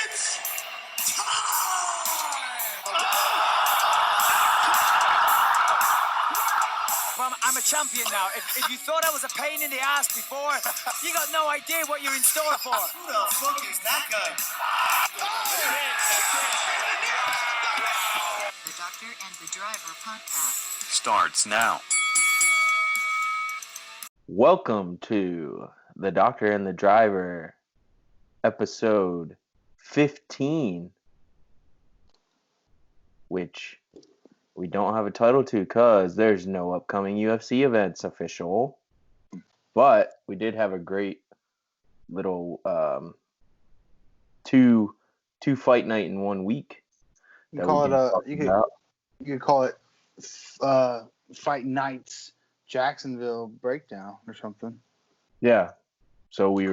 It's time! I'm a champion now. If you thought I was a pain in the ass before, you got no idea what you're in store for. Who the fuck is that guy? The Doctor and the Driver podcast starts now. Welcome to The Doctor and the Driver, episode 15, which we don't have a title to because there's no upcoming UFC events official, but we did have a great little two fight night in 1 week. You could call it Fight Nights Jacksonville breakdown or something. Yeah. So we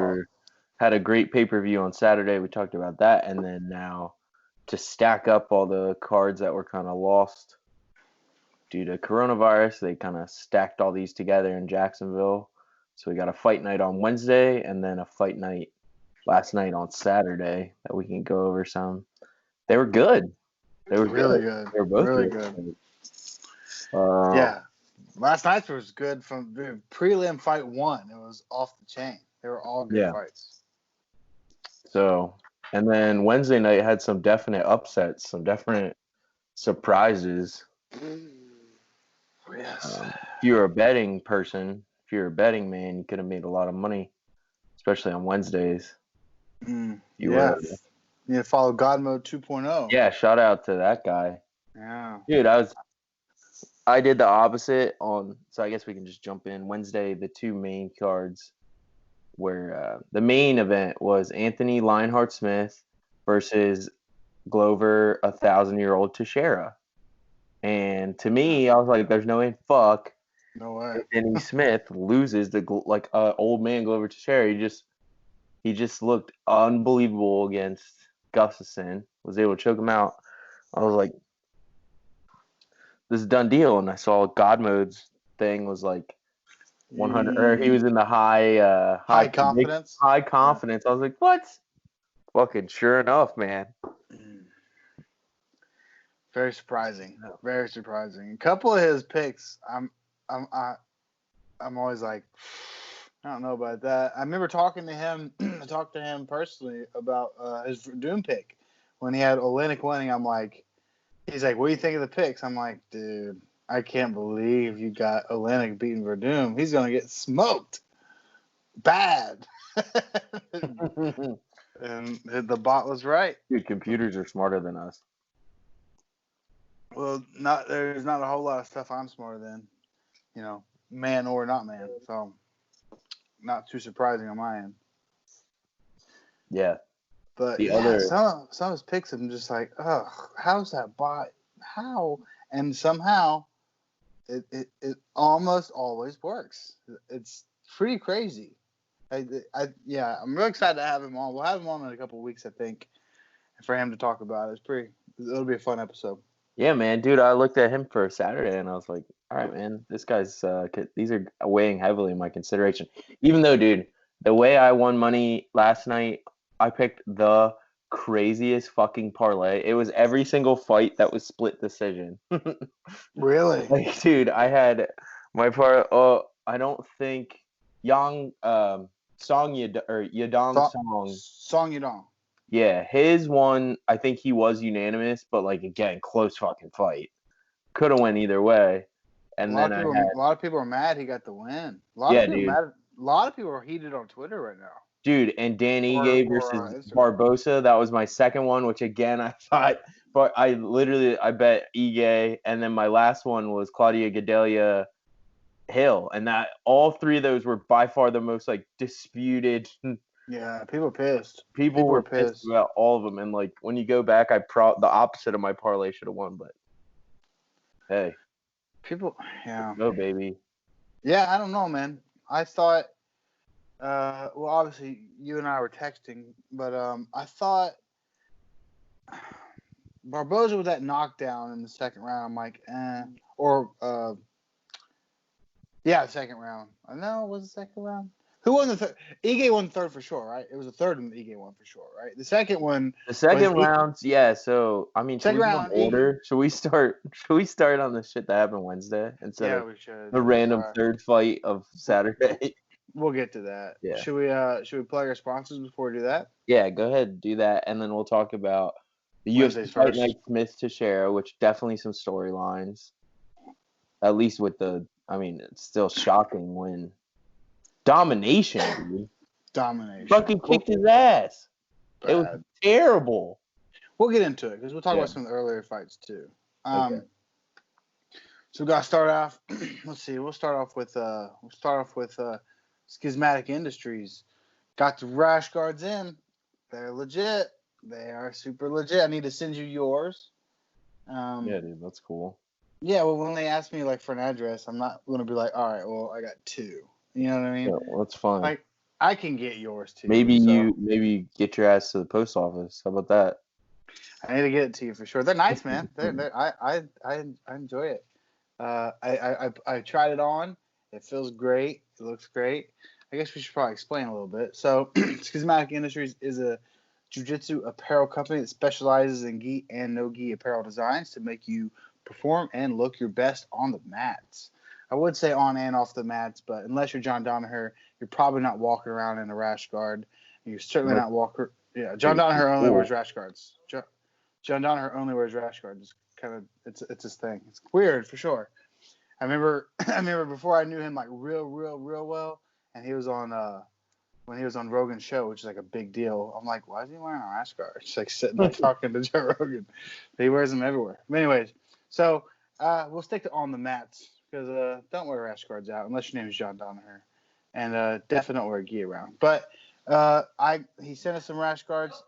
had a great pay-per-view on Saturday. We talked about that, and then now to stack up all the cards that were kind of lost due to coronavirus, they kind of stacked all these together in Jacksonville. So we got a fight night on Wednesday and then a fight night last night on Saturday that we can go over some. They were good. They were really good. They were both really good. Yeah. Last night's was good from the prelim fight 1. It was off the chain. They were all good fights. So, and then Wednesday night had some definite upsets, some definite surprises. Yes. If you're a betting person, if you're a betting man, you could have made a lot of money, especially on Wednesdays. Yeah, follow God Mode 2.0. Yeah, shout out to that guy. Yeah. Dude, I did the opposite on, so I guess we can just jump in. Wednesday, the two main cards where the main event was Anthony Lionheart Smith versus Glover 1,000-year-old Teixeira. And to me, I was like, there's no way fuck. No way. Anthony Smith loses to old man Glover Teixeira. He just looked unbelievable against Gustafsson. Was able to choke him out. I was like, this is a done deal. And I saw God Mode's thing was like 100, or he was in the high confidence. High confidence. I was like, what? Fucking sure enough, man. Very surprising. Very surprising. A couple of his picks, I'm always like, I don't know about that. I remember talking to him. I talked to him personally about his Doom pick when he had Olenek winning. I'm like, he's like, what do you think of the picks? I'm like, dude, I can't believe you got Olenek beating Verdum. He's gonna get smoked, bad. And the bot was right. Dude, computers are smarter than us. Well, there's not a whole lot of stuff I'm smarter than, man or not man. So, not too surprising on my end. Yeah. But some of his picks, I'm just like, ugh, how's that bot? How? And somehow, it almost always works. It's pretty crazy. I'm really excited to have him on. We'll have him on in a couple of weeks, I think, for him to talk about it. It'll be a fun episode. Yeah, man, dude, I looked at him for Saturday and I was like, all right, man, this guy's, these are weighing heavily in my consideration. Even though, dude, the way I won money last night, I picked the craziest fucking parlay. It was every single fight that was split decision. Really? Like, dude, I had my I don't think Song Yadong. Yeah, his one, I think he was unanimous, but like again, close fucking fight. Could have went either way. And a lot of people are mad he got the win. A lot of people are heated on Twitter right now. Dude, and Dan Ige versus Barbosa, that was my second one, which again I thought, but I bet Ige, and then my last one was Claudia Gadelha Hill, and that all three of those were by far the most like disputed. Yeah, people were pissed. People were pissed about all of them, and like when you go back, the opposite of my parlay should have won, but hey, go baby. Yeah, I don't know, man. I thought, well, obviously you and I were texting, but I thought Barbosa with that knockdown in the second round. I'm like, the second round. I know it was the second round. Who won the third? Ige won the third for sure, right? It was the third one Ige won for sure, right? The second one. The second was round, yeah. So I mean, should Second we go in round, order? Should we start? Should we start on the shit that happened Wednesday instead Yeah, of we should. the random Sorry. third fight of Saturday? We'll get to that. Yeah. Should we plug our sponsors before we do that? Yeah, go ahead and do that, and then we'll talk about the Wednesdays UFC Fight first. Night Smith Teixeira, which definitely some storylines. At least with I mean, it's still shocking when domination, dude. Domination. Fucking kicked his ass. It was Bad. terrible. We'll get into it because we'll talk Yeah. about some of the earlier fights too. Okay. So we gotta start off. Let's see. We'll start off with Schismatic Industries. Got the rash guards in. They're legit. They are super legit. I need to send you yours. Yeah, dude, that's cool. Yeah, well, when they ask me like for an address, I'm not gonna be like, all right, well, I got two. You know what I mean? Yeah, well, that's fine. Like, I can get yours too. Maybe so maybe get your ass to the post office. How about that? I need to get it to you for sure. They're nice, man. I enjoy it. I tried it on. It feels great. It looks great. I guess we should probably explain a little bit. So, Schismatic Industries is a jiu-jitsu apparel company that specializes in gi and no-gi apparel designs to make you perform and look your best on the mats. I would say on and off the mats, but unless you're John Danaher, you're probably not walking around in a rash guard. And you're certainly not walking. Yeah, John Danaher only wears rash guards. John Danaher only wears rash guards. It's his thing. It's weird for sure. I remember before I knew him like real well, and he was on when he was on Rogan's show, which is like a big deal. I'm like, why is he wearing a rash guard? Just like sitting there talking to Joe Rogan. But he wears them everywhere. But anyways, so we'll stick to on the mats because don't wear rash guards out unless your name is John Danaher, and definitely don't wear gi around. But he sent us some rash guards.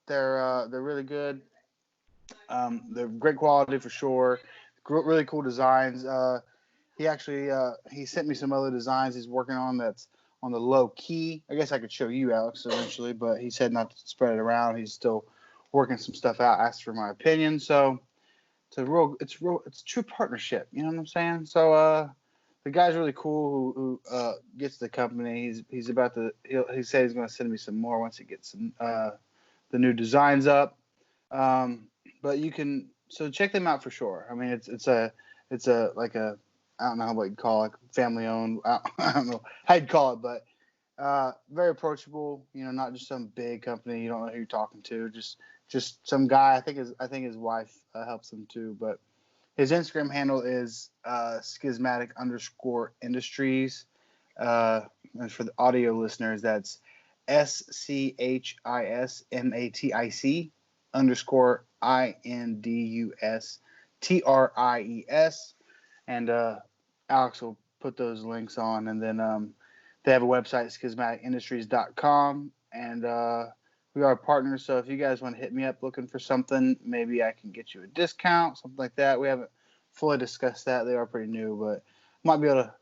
They're really good. They're great quality for sure. Really cool designs. He sent me some other designs he's working on that's on the low key. I guess I could show you, Alex, eventually, but he said not to spread it around. He's still working some stuff out. Asked for my opinion, so it's a true partnership. You know what I'm saying? So the guy's really cool who gets the company. He said he's going to send me some more once he gets some the new designs up. But you can check them out for sure. I mean, it's a like a I don't know what you'd call it, family owned. I don't know how you'd call it, but very approachable. You know, not just some big company. You don't know who you're talking to. Just some guy. I think his wife helps him too. But his Instagram handle is Schismatic_Industries. And for the audio listeners, that's SCHISMATIC_INDUSTRIES. And Alex will put those links on. And then they have a website, schismaticindustries.com. And we are partners. So if you guys want to hit me up looking for something, maybe I can get you a discount, something like that. We haven't fully discussed that. They are pretty new, but might be able to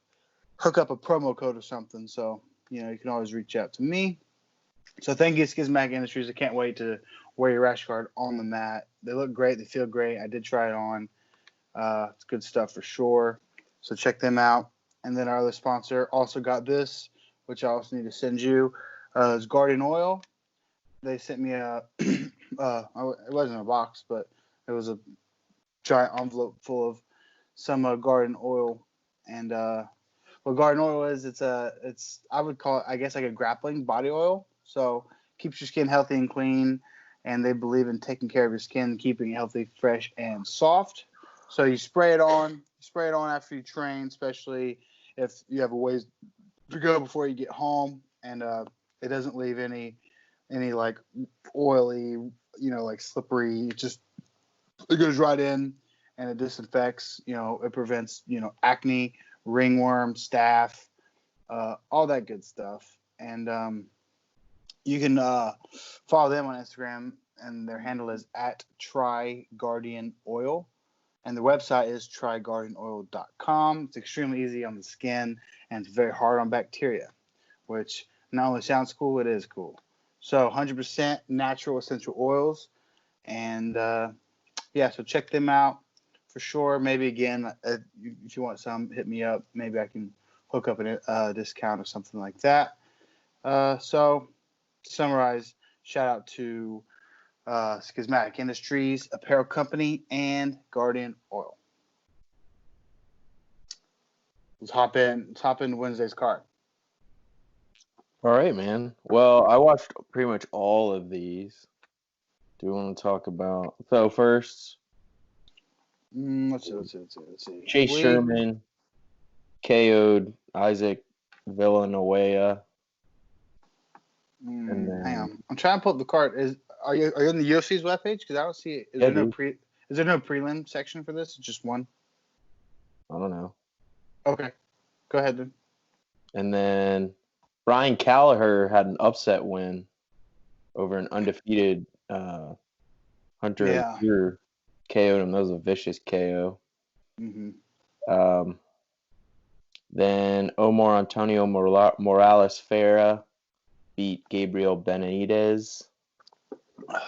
hook up a promo code or something. So, you know, you can always reach out to me. So thank you, Schismatic Industries. I can't wait to wear your rash guard on the mat. They look great. They feel great. I did try it on. It's good stuff for sure. So check them out. And then our other sponsor also got this, which I also need to send you. It's Guardian Oil. They sent me it wasn't a box, but it was a giant envelope full of some Guardian Oil. And what Guardian Oil is, I would call it, I guess, like a grappling body oil. So keeps your skin healthy and clean. And they believe in taking care of your skin, keeping it healthy, fresh, and soft. So you spray it on. After you train, especially if you have a ways to go before you get home, and it doesn't leave any like oily, you know, like slippery. It goes right in, and it disinfects. You know, it prevents, you know, acne, ringworm, staph, all that good stuff. And you can follow them on Instagram, and their handle is @TryGuardianOil. And the website is tryguardianoil.com. It's extremely easy on the skin, and it's very hard on bacteria, which not only sounds cool, it is cool. So 100% natural essential oils. And so check them out for sure. Maybe again, if you want some, hit me up. Maybe I can hook up a discount or something like that. So to summarize, shout out to Schismatic Industries, Apparel Company, and Guardian Oil. Let's hop in Wednesday's card. All right, man. Well, I watched pretty much all of these. Do you want to talk about? So first, Let's see. Chase Sherman KO'd Isaac Villanueva. And then, Hang on, I'm trying to pull up the card. Are you on the UFC's webpage? Because I don't see it. Is there no prelim section for this? It's just one. I don't know. Okay, go ahead then. And then Brian Callagher had an upset win over an undefeated Hunter Pure. KO'd him. That was a vicious KO. Mm-hmm. Then Omar Antonio Morales Ferreira beat Gabriel Benavidez. For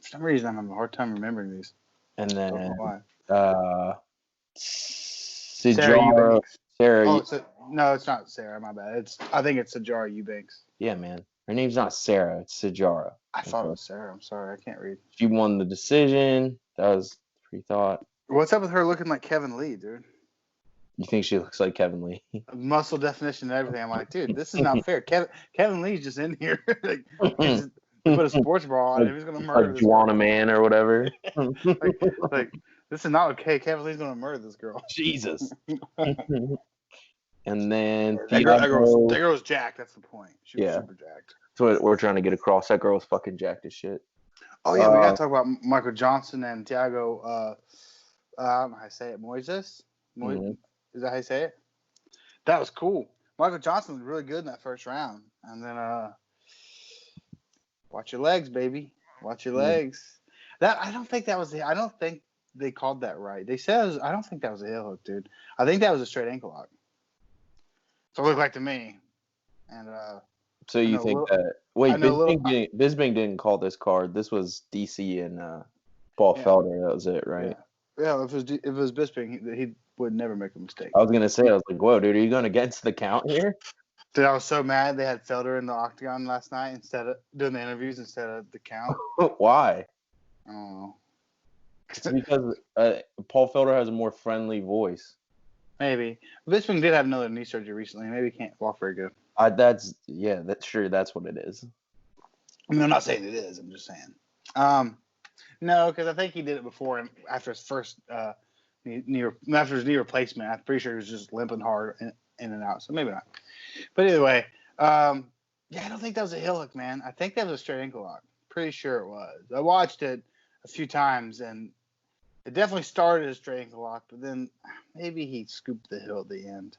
some reason, I'm having a hard time remembering these. And then Sarah. No, it's not Sarah. My bad. I think it's Sajara Eubanks. Yeah, man. Her name's not Sarah. It's Sajara. I thought it was Sarah. I'm sorry. I can't read. She won the decision. That was pre-thought. What's up with her looking like Kevin Lee, dude? You think she looks like Kevin Lee? Muscle definition and everything. I'm like, dude, this is not fair. Kevin Lee's just in here. He put a sports bra on. He's gonna murder this Juana Man or whatever. like, this is not okay. Kevin Lee's gonna murder this girl. Jesus. And then that girl was jacked. That's the point. She was super jacked. That's what we're trying to get across. That girl was fucking jacked as shit. Oh yeah, we gotta talk about Michael Johnson and Thiago. I don't know how to say it. Moises. Is that how you say it? That was cool. Michael Johnson was really good in that first round, and then watch your legs, baby. Watch your legs. I don't think they called that right. They said I don't think that was a heel hook, dude. I think that was a straight ankle lock. So it looked like to me. And so you think that? Wait, Bisping didn't call this card. This was DC and Paul Felder. That was it, right? Yeah. If it was Bisping, he would never make a mistake. I was gonna say, I was like, whoa, dude, are you going against the count here? Dude, I was so mad they had Felder in the octagon last night instead of doing the interviews instead of the count. Why? I don't know. It's because Paul Felder has a more friendly voice. Maybe. Bisping did have another knee surgery recently. Maybe he can't walk very good. That's what it is. I mean, I'm not saying it is. I'm just saying. No, because I think he did it before and after his first knee replacement. I'm pretty sure he was just limping hard in and out. So maybe not. But either way, I don't think that was a heel hook, man. I think that was a straight ankle lock. Pretty sure it was. I watched it a few times and it definitely started as a straight ankle lock, but then maybe he scooped the heel at the end.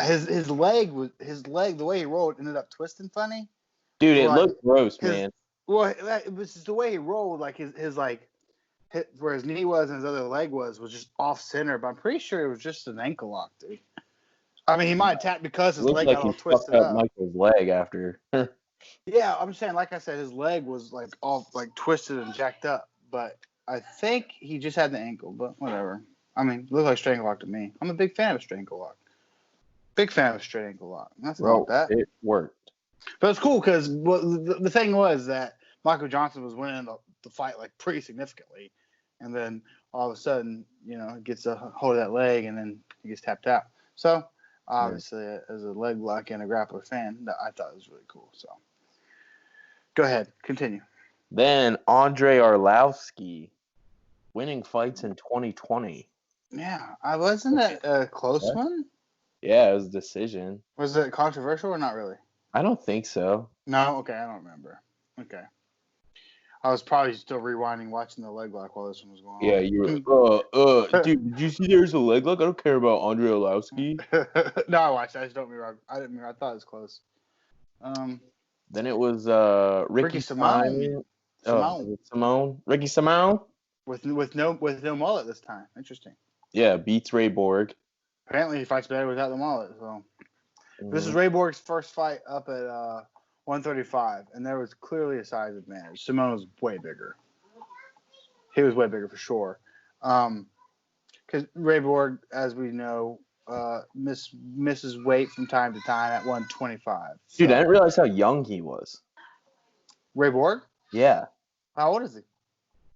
His leg, the way he rolled, ended up twisting funny. Dude, it looked gross, man. Well, it was just the way he rolled, like where his knee was and his other leg was just off center. But I'm pretty sure it was just an ankle lock, dude. I mean, he might have tapped because his leg got all twisted up. Michael's leg after. Yeah, I'm saying, like I said, his leg was like all like twisted and jacked up, but I think he just had the ankle. But whatever. I mean, it looked like straight ankle lock to me. I'm a big fan of straight ankle lock. Big fan of straight ankle lock. That's about that. It worked. But it's cool because the thing was that Michael Johnson was winning the fight like pretty significantly, and then all of a sudden, gets a hold of that leg and then he gets tapped out. So obviously, as a leg lock and a grappler fan, I thought it was really cool. So go ahead, continue. Then Andre Arlovski winning fights in 2020. Yeah, wasn't that a close one? Yeah, it was a decision. Was it controversial or not really? I don't think so. No? Okay, I don't remember. Okay. I was probably still rewinding, watching the leg lock while this one was going on. Yeah, you were, dude, did you see there's a leg lock? I don't care about Andre Arlovski. No, I watched it. I just don't remember. I didn't remember. I thought it was close. Then it was Ricky Simone. Simone. Ricky Simone? With no mullet this time. Interesting. Yeah, beats Ray Borg. Apparently he fights better without the mullet. So this is Ray Borg's first fight up at 135, and there was clearly a size advantage. Simone was way bigger. He was way bigger for sure. Because Ray Borg, as we know, misses weight from time to time at 125. Dude, So. I didn't realize how young he was. Ray Borg? Yeah. How old is he?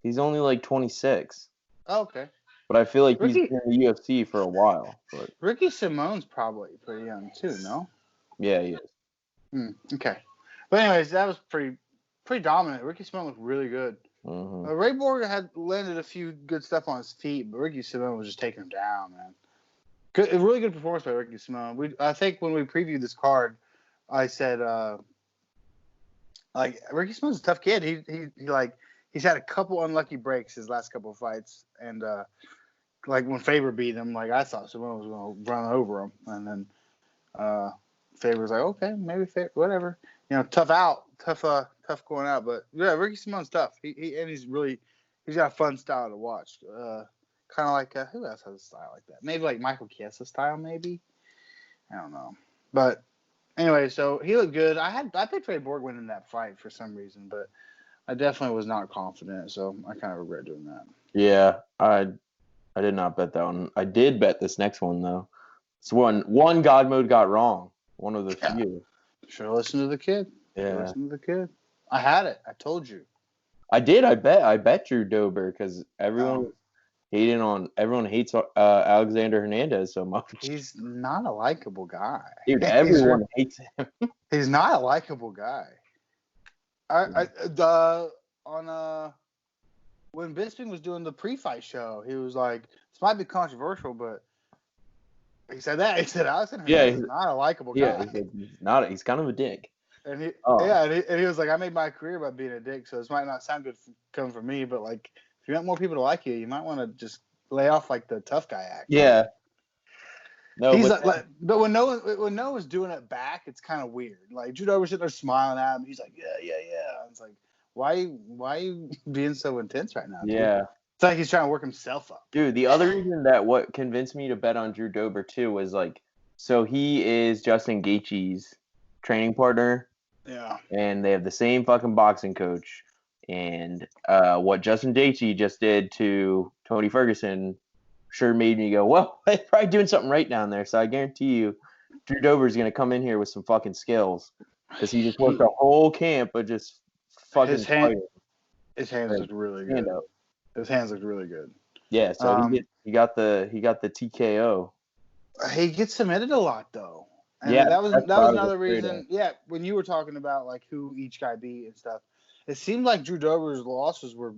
He's only like 26. Oh, okay. But I feel like he's Ricky- been in the UFC for a while. But Ricky Simone's probably pretty young too, no? yeah, he is. Okay. But anyways, that was pretty dominant. Ricky Simone looked really good. Mm-hmm. Ray Borg had landed a few good stuff on his feet, but Ricky Simone was just taking him down, man. Good, a really good performance by Ricky Simone. I think when we previewed this card, I said, like, Ricky Simone's a tough kid. He's had a couple unlucky breaks his last couple of fights, and like when Faber beat him, like I thought Simone was going to run over him, and then Faber was like, okay, maybe Faber, whatever. Tough going out. But yeah, Ricky Simone's tough. He's got a fun style to watch. Kind of like who else has a style like that? Maybe like Michael Chiesa style, maybe. I don't know. But anyway, so he looked good. I picked Ray Borg winning that fight for some reason, but I definitely was not confident, so I kind of regret doing that. Yeah, I did not bet that one. I did bet this next one though. It's one God mode got wrong. One of the few. Should have listened to the kid. Yeah. Listen to the kid. I had it. I told you. I did. I bet Drew Dober because everyone hates Alexander Hernandez so much. He's not a likable guy. Dude, everyone hates him. He's not a likable guy. When Bisping was doing the pre-fight show, he was like, "This might be controversial, but." He said that. He said Alexander Hernandez is not a likable guy. Yeah, he's kind of a dick. And he was like, I made my career by being a dick, so this might not sound good coming from me, but like, if you want more people to like you, you might want to just lay off like the tough guy act. Yeah. No, he's but when Noah's doing it back, it's kind of weird. Like Drew Dober sitting there smiling at him, he's like, yeah. And it's like, why are you being so intense right now? Dude? Yeah. It's like he's trying to work himself up. Dude, the other reason that what convinced me to bet on Drew Dober too was like, so he is Justin Gaethje's training partner. Yeah. And they have the same fucking boxing coach. And what Justin Gaethje just did to Tony Ferguson sure made me go, well, they're probably doing something right down there. So I guarantee you, Drew Dober's going to come in here with some fucking skills. Because he just worked a whole camp of just fucking his hands looked really good. His hands looked really good. Yeah, so he got the TKO. He gets submitted a lot though. And yeah, that was another reason. Yeah, when you were talking about like who each guy beat and stuff, it seemed like Drew Dober's losses were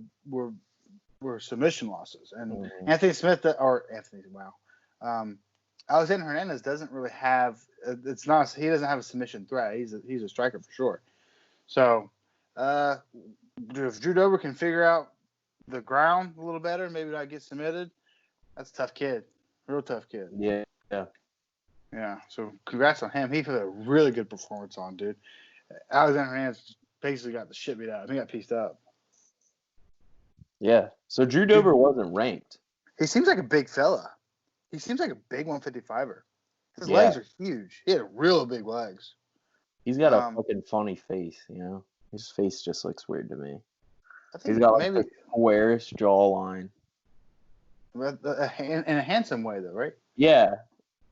submission losses, and Alexander Hernandez doesn't really have. He doesn't have a submission threat. He's a striker for sure. So, if Drew Dober can figure out the ground a little better, maybe not get submitted. That's a tough kid, real tough kid. Yeah. Yeah, so congrats on him. He put a really good performance on, dude. Alexander Hernandez basically got the shit beat out of him. He got pieced up. Yeah, so Drew Dober wasn't ranked. He seems like a big fella. He seems like a big 155er. His legs are huge. He had real big legs. He's got a fucking funny face, His face just looks weird to me. He's got like a squarish jawline. In a handsome way, though, right? Yeah.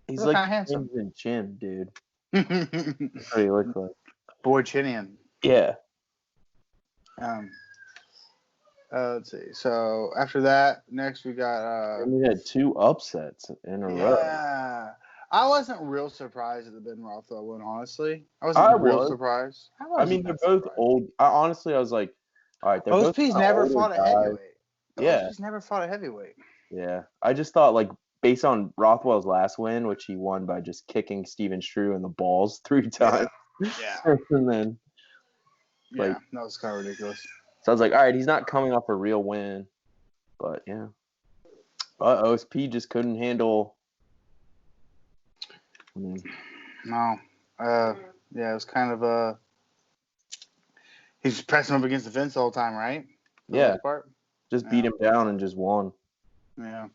He's like handsome. Chin, dude. That's what he looks like. Boy Chinian. Yeah. Let's see. So after that, next we got. We had two upsets in a row. Yeah. I wasn't real surprised at the Ben Rothwell one, honestly. I wasn't real surprised. I mean, they're both old. Honestly, I was like, all right, they're both OSP's never fought a heavyweight. Yeah. OSP's never fought a heavyweight. Yeah. I just thought, like, based on Rothwell's last win, which he won by just kicking Steven Struve in the balls 3 times. Yeah. And then, that was kind of ridiculous. So I was like, all right, he's not coming off a real win. But, yeah. But OSP just couldn't handle. No. It was kind of he's pressing up against the fence the whole time, right? Just beat him down and just won. Yeah.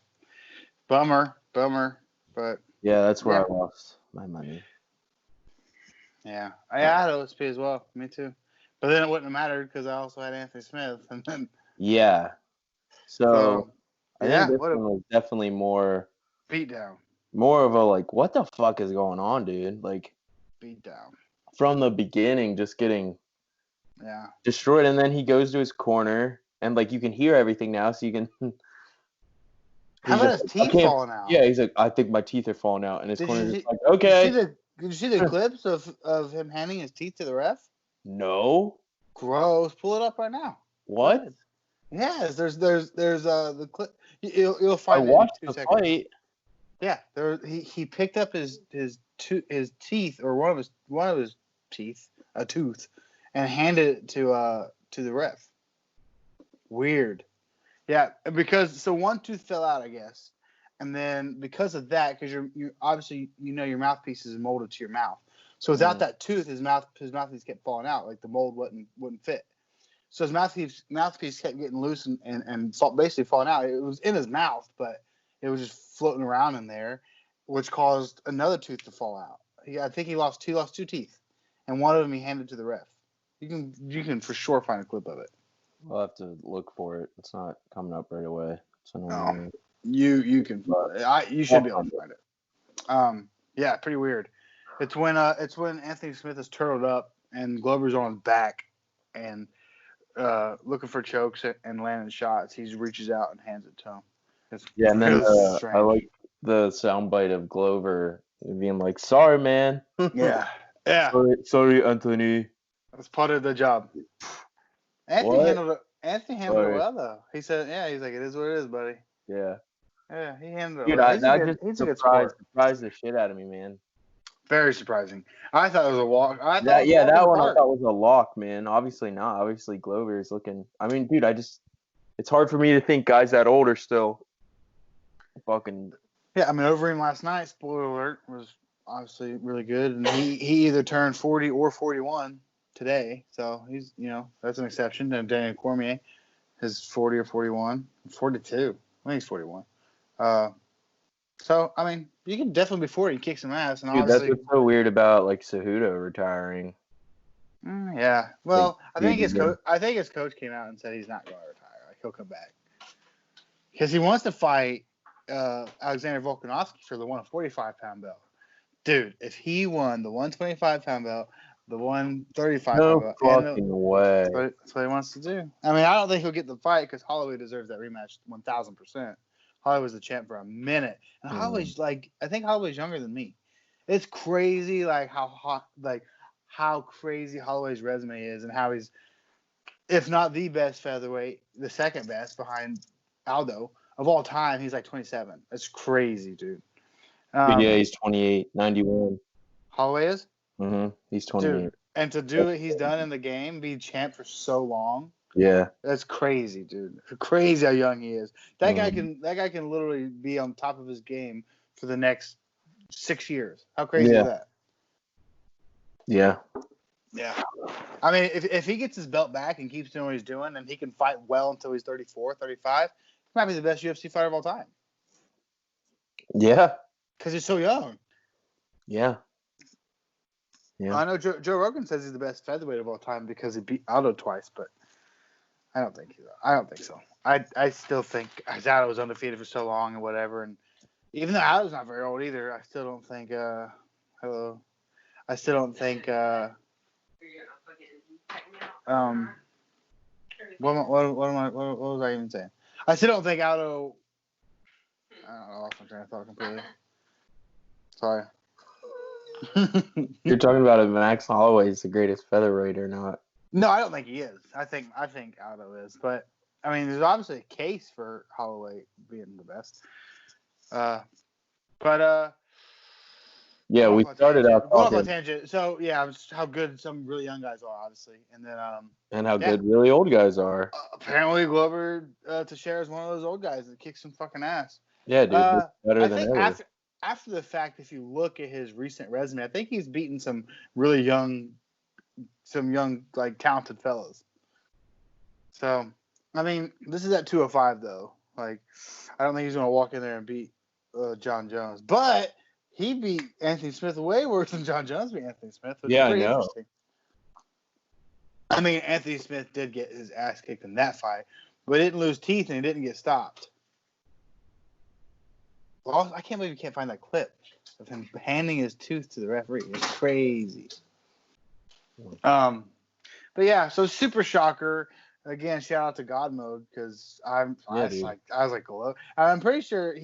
Bummer. But yeah, that's where I lost my money. Yeah. I had OSP as well. Me too. But then it wouldn't have mattered because I also had Anthony Smith. And then yeah. So I think this what one was definitely more beat down. more of a like, what the fuck is going on, dude? Like Beat down. from the beginning, just getting Yeah. destroyed, and then he goes to his corner, and like you can hear everything now, so you can. How He's about just his like, teeth falling out? Yeah, he's like, I think my teeth are falling out, and his Did corner you is see, like, okay. did you see the clips of him handing his teeth to the ref? No. Gross. Pull it up right now. What? Good. Yes, there's the clip. You'll I find it in watched 2 the seconds. fight. Yeah, he picked up his teeth, or one of his teeth, a tooth, and handed it to the ref. Weird. Yeah, because one tooth fell out, I guess, and then because of that, because you obviously your mouthpiece is molded to your mouth, so without that tooth, his mouthpiece kept falling out, like the mold wouldn't fit. So his mouthpiece kept getting loose and basically falling out. It was in his mouth, but it was just floating around in there, which caused another tooth to fall out. I think he lost two teeth, and one of them he handed to the ref. You can for sure find a clip of it. I'll have to look for it. It's not coming up right away. It's annoying. You can. You should be able to find it. Yeah, pretty weird. It's when Anthony Smith is turtled up and Glover's on his back and looking for chokes and landing shots. He reaches out and hands it to him. It's and then strange. I like the soundbite of Glover being like, "Sorry, man." Yeah. Sorry, Anthony. That's part of the job. Anthony handled it well, though. He said, "Yeah." He's like, "It is what it is, buddy." Yeah. Yeah, he handled Dude, it well. that just He's a good sport. surprised the shit out of me, man. Very surprising. I thought it was a walk. That one I thought was a lock, man. Obviously not. Obviously Glover is looking. I mean, dude, it's hard for me to think guys that old are still fucking. Yeah, I mean, Overeem last night, spoiler alert, was obviously really good, and he either turned 40 or 41 today, so he's that's an exception. And Daniel Cormier is 40 or 41, 42. I think he's 41. So I mean, you can definitely be 40 and kick some ass, and Dude, obviously that's what's so weird about like Cejudo retiring. Yeah, well, Like, I think his coach came out and said he's not going to retire. Like he'll come back because he wants to fight Alexander Volkanovski for the 145-pound belt. Dude, if he won the 125-pound belt, the 135-pound belt, fucking way. That's what he wants to do. I mean, I don't think he'll get the fight because Holloway deserves that rematch 1,000%. Holloway was the champ for a minute, and Holloway's I think Holloway's younger than me. It's crazy, like how crazy Holloway's resume is, and how he's, if not the best featherweight, the second best behind Aldo of all time. He's like 27. That's crazy, dude. Yeah, he's 28, 91. Holloway is? Mm-hmm. He's 28. Dude, and to do what he's done in the game, be champ for so long. Yeah. That's crazy, dude. Crazy how young he is. That guy can literally be on top of his game for the next 6 years. How crazy is that? Yeah. Yeah. I mean, if he gets his belt back and keeps doing what he's doing, and he can fight well until he's 34, 35, he might be the best UFC fighter of all time. Yeah. Because he's so young. Yeah. Yeah. I know Joe Rogan says he's the best featherweight of all time because he beat Aldo twice, but I don't think so. I still think Aldo was undefeated for so long and whatever, and even though Aldo's not very old either, I still don't think what was I even saying? I still don't think Aldo. I lost my train of thought completely. Sorry. You're talking about if Max Holloway is the greatest featherweight or not? No, I don't think he is. I think Aldo is, but I mean, there's obviously a case for Holloway being the best. Yeah, we started out going off on a tangent. So yeah, how good some really young guys are, obviously, and then and how good really old guys are. Apparently, Glover Teixeira is one of those old guys that kicks some fucking ass. Yeah, dude, better than ever. After the fact, if you look at his recent resume, I think he's beaten some really young, like talented fellas. So, I mean, this is at 205 though. Like, I don't think he's gonna walk in there and beat John Jones, but he beat Anthony Smith way worse than John Jones beat Anthony Smith. Which is pretty interesting. I mean, Anthony Smith did get his ass kicked in that fight, but he didn't lose teeth and he didn't get stopped. Well, I can't believe you can't find that clip of him handing his tooth to the referee. It's crazy. But yeah, so super shocker. Again, shout out to God Mode because I was like, hello. I'm pretty sure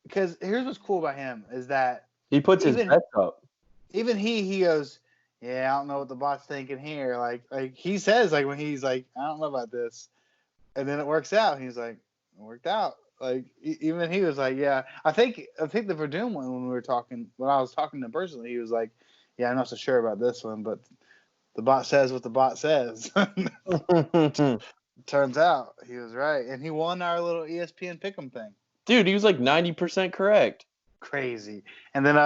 because here's what's cool about him is that he puts his bets up. Even he goes, yeah, I don't know what the bot's thinking here. Like he says, like when he's like, I don't know about this, and then it works out. He's like, it worked out. Like even he was like, yeah. I think the Verdun one when I was talking to him personally, he was like, yeah, I'm not so sure about this one, but the bot says what the bot says. Turns out he was right, and he won our little ESPN Pick'em thing. Dude, he was like 90% correct. Crazy. And then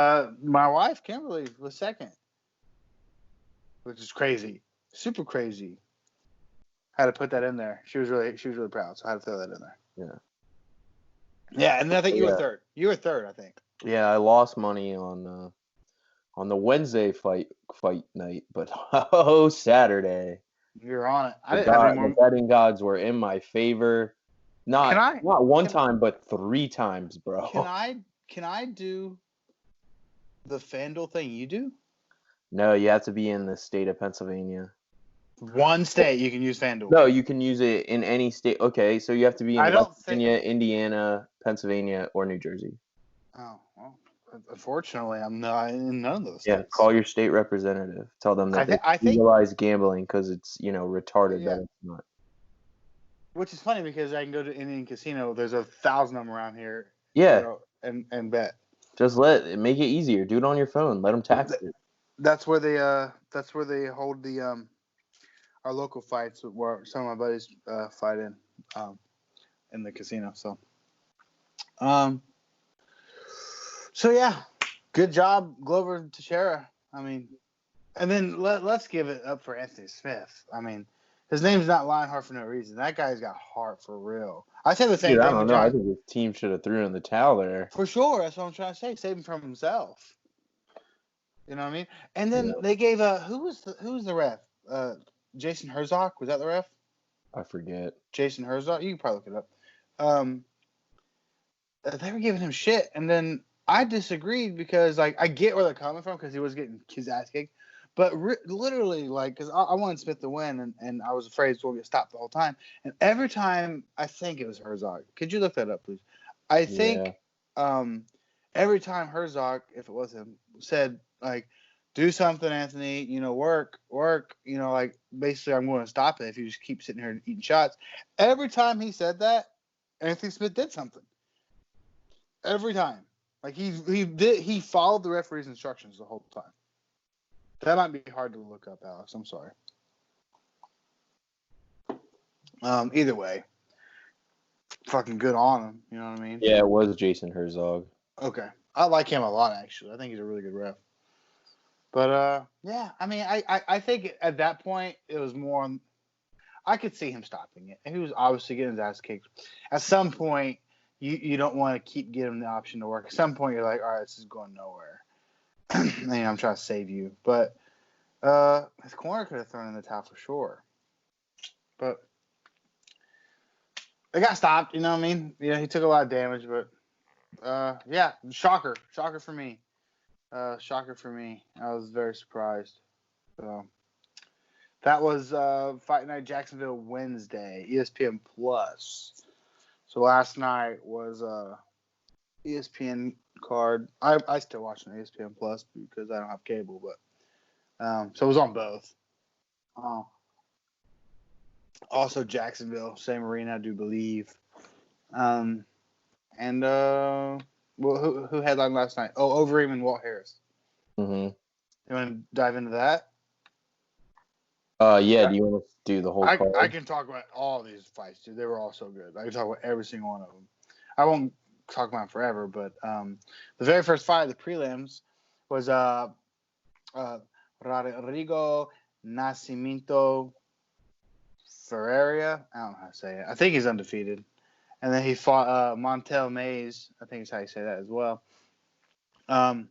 my wife Kimberly was second, which is crazy, super crazy. I had to put that in there. She was really proud, so I had to throw that in there. Yeah, and then I think you were third. You were third, I think. Yeah, I lost money on the Wednesday fight night, but Saturday. You're on it. The betting gods were in my favor. Not one time, but 3 times, bro. Can I do the FanDuel thing you do? No, you have to be in the state of Pennsylvania. One state you can use FanDuel. No, you can use it in any state. Okay, so you have to be in Virginia, Indiana, Pennsylvania, or New Jersey. Oh, well, unfortunately, I'm not in none of those states. Yeah, call your state representative. Tell them that they legalize gambling because it's, retarded that it's not. Which is funny because I can go to Indian Casino. There's 1,000 of them around here. Yeah. And bet. Just make it easier. Do it on your phone. Let them tax it. That's where they hold the our local fights where some of my buddies fight in the casino. So yeah, good job, Glover Teixeira. I mean, and then let's give it up for Anthony Smith. I mean, his name's not Lionheart for no reason. That guy's got heart for real. I said the same thing. I don't know. I think his team should have threw in the towel there. For sure. That's what I'm trying to say. Save him from himself. You know what I mean? And then they gave who was the ref? Jason Herzog, was that the ref? I forget. Jason Herzog, you can probably look it up. They were giving him shit, and then I disagreed because I get where they're coming from because he was getting his ass kicked, but literally because I wanted Smith to win, and I was afraid he was going to get stopped the whole time. And every time I think it was Herzog. Could you look that up, please? I think every time Herzog, if it was him, said do something, Anthony, work, basically I'm going to stop it if you just keep sitting here eating shots. Every time he said that, Anthony Smith did something. Every time. He followed the referee's instructions the whole time. That might be hard to look up, Alex. I'm sorry. Either way, fucking good on him. You know what I mean? Yeah, it was Jason Herzog. Okay. I like him a lot, actually. I think he's a really good ref. But, yeah, I mean, I think at that point it was more I could see him stopping it. And he was obviously getting his ass kicked. At some point, you don't want to keep giving him the option to work. At some point, you're like, all right, this is going nowhere. I'm trying to save you. But his corner could have thrown in the towel for sure. But it got stopped, you know what I mean? Yeah, he took a lot of damage, but yeah, shocker. Shocker for me. I was very surprised. So that was Fight Night Jacksonville Wednesday, ESPN Plus. So last night was ESPN card. I still watch on ESPN Plus because I don't have cable, but so it was on both. Also Jacksonville, same arena, I do believe. And well, who headlined last night? Oh, Overeem and Walt Harris. Mm-hmm. You want to dive into that? Yeah. Do you want to do the whole card? I can talk about all these fights, dude. They were all so good. I can talk about every single one of them. I won't talk about them forever, but the very first fight of the prelims was Rodrigo Nascimento Ferreira. I don't know how to say it. I think he's undefeated. And then he fought Montel Mays. I think is how you say that as well. It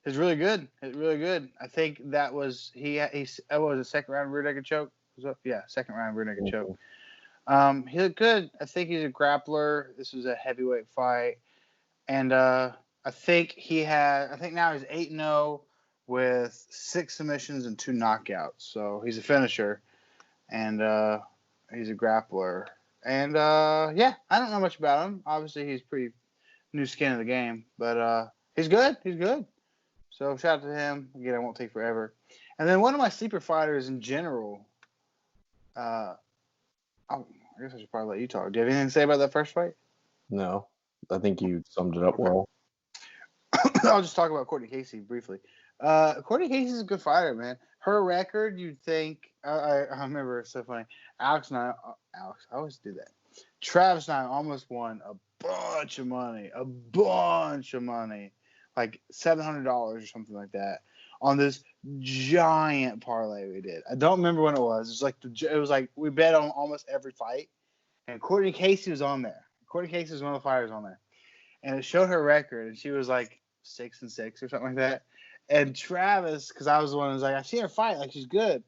was really good. I think that was was a second round rear naked choke. Yeah, second round rear naked choke. He looked good. I think he's a grappler. This was a heavyweight fight, And I think now he's 8-0 with 6 submissions and 2 knockouts. So he's a finisher, and he's a grappler. And yeah, I don't know much about him. Obviously, he's pretty new skin in the game, but he's good. He's good. So shout out to him. Again, I won't take forever. And then one of my sleeper fighters in general. I guess I should probably let you talk. Do you have anything to say about that first fight? No, I think you summed it up well. I'll just talk about Courtney Casey briefly. Courtney Casey's a good fighter, man. Her record, you'd think. I remember, it's so funny. Alex, I always do that. Travis and I almost won a bunch of money, like $700 or something like that, on this giant parlay we did. I don't remember when it was. It was like we bet on almost every fight, and Courtney Casey was on there. Courtney Casey was one of the fighters on there, and it showed her record, and she was like 6-6 or something like that. And Travis, because I was the one who was like, I see her fight, like she's good.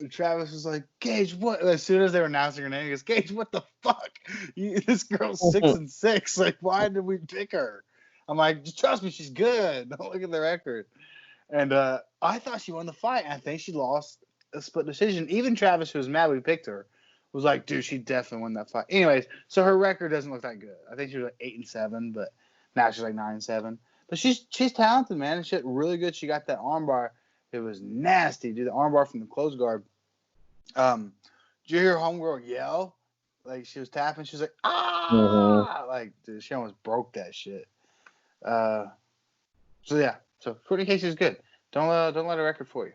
And Travis was like, Gage, what? As soon as they were announcing her name, he goes, Gage, what the fuck? This girl's 6-6. Like, why did we pick her? I'm like, just trust me, she's good. Don't look at the record. And I thought she won the fight. I think she lost a split decision. Even Travis, who was mad we picked her, was like, dude, she definitely won that fight. Anyways, so her record doesn't look that good. I think she was like 8-7, but now she's like 9-7. But she's talented, man. And shit, really good. She got that armbar. It was nasty, dude. The armbar from the close guard. Did you hear homegirl yell? Like she was tapping. She was like, ah! Mm-hmm. Like, dude, she almost broke that shit. So yeah. So Courtney Casey is good. Don't let a record fool you.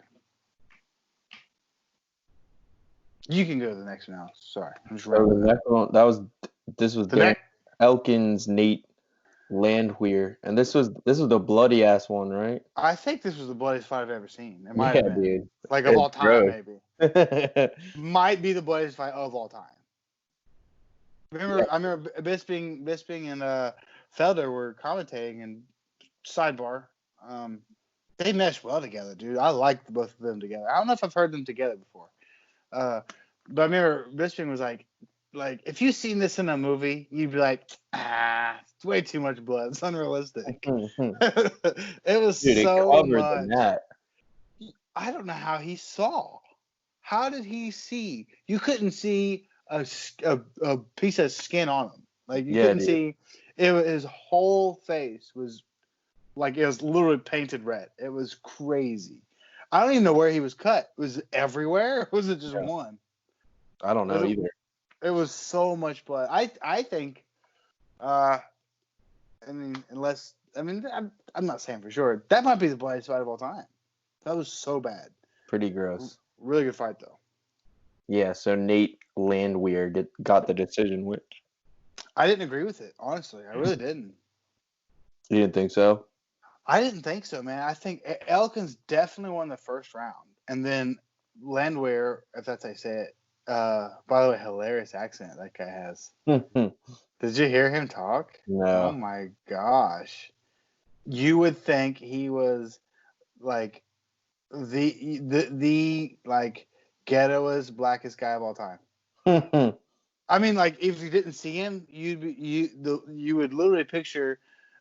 You can go to the next one now. Sorry, I'm just So the next one, this was The Elkins, Nate Landwehr, and this was the bloody ass one, right? I think this was the bloodiest fight I've ever seen. It might have been. Dude. Like of all It's time, gross. maybe. Might be the bloodiest fight of all time. I remember Bisping and Felder were commentating, and sidebar, they meshed well together, dude. I liked both of them together. I don't know if I've heard them together before. But I remember Bisping was like if you've seen this in a movie, you'd be like, it's way too much blood. It's unrealistic. It was Dude, so it covered much. the net. I don't know how he saw. How did he see? You couldn't see a piece of skin on him. Like you couldn't see. His whole face was like it was literally painted red. It was crazy. I don't even know where he was cut. Was it everywhere? Or was it just one? I don't know either. It was so much blood. I think. I'm not saying for sure. That might be the bloodiest fight of all time. That was so bad. Pretty gross. Really good fight though. Yeah. So Nate Landwehr got the decision. Which I didn't agree with it. Honestly, I really didn't. You didn't think so? I didn't think so, man. I think Elkins definitely won the first round, and then Landwehr, if that's how you say it. By the way, hilarious accent that guy has. Did you hear him talk? No. Oh my gosh. You would think he was like the like ghettoest, blackest guy of all time. I mean, like if you didn't see him, you would literally picture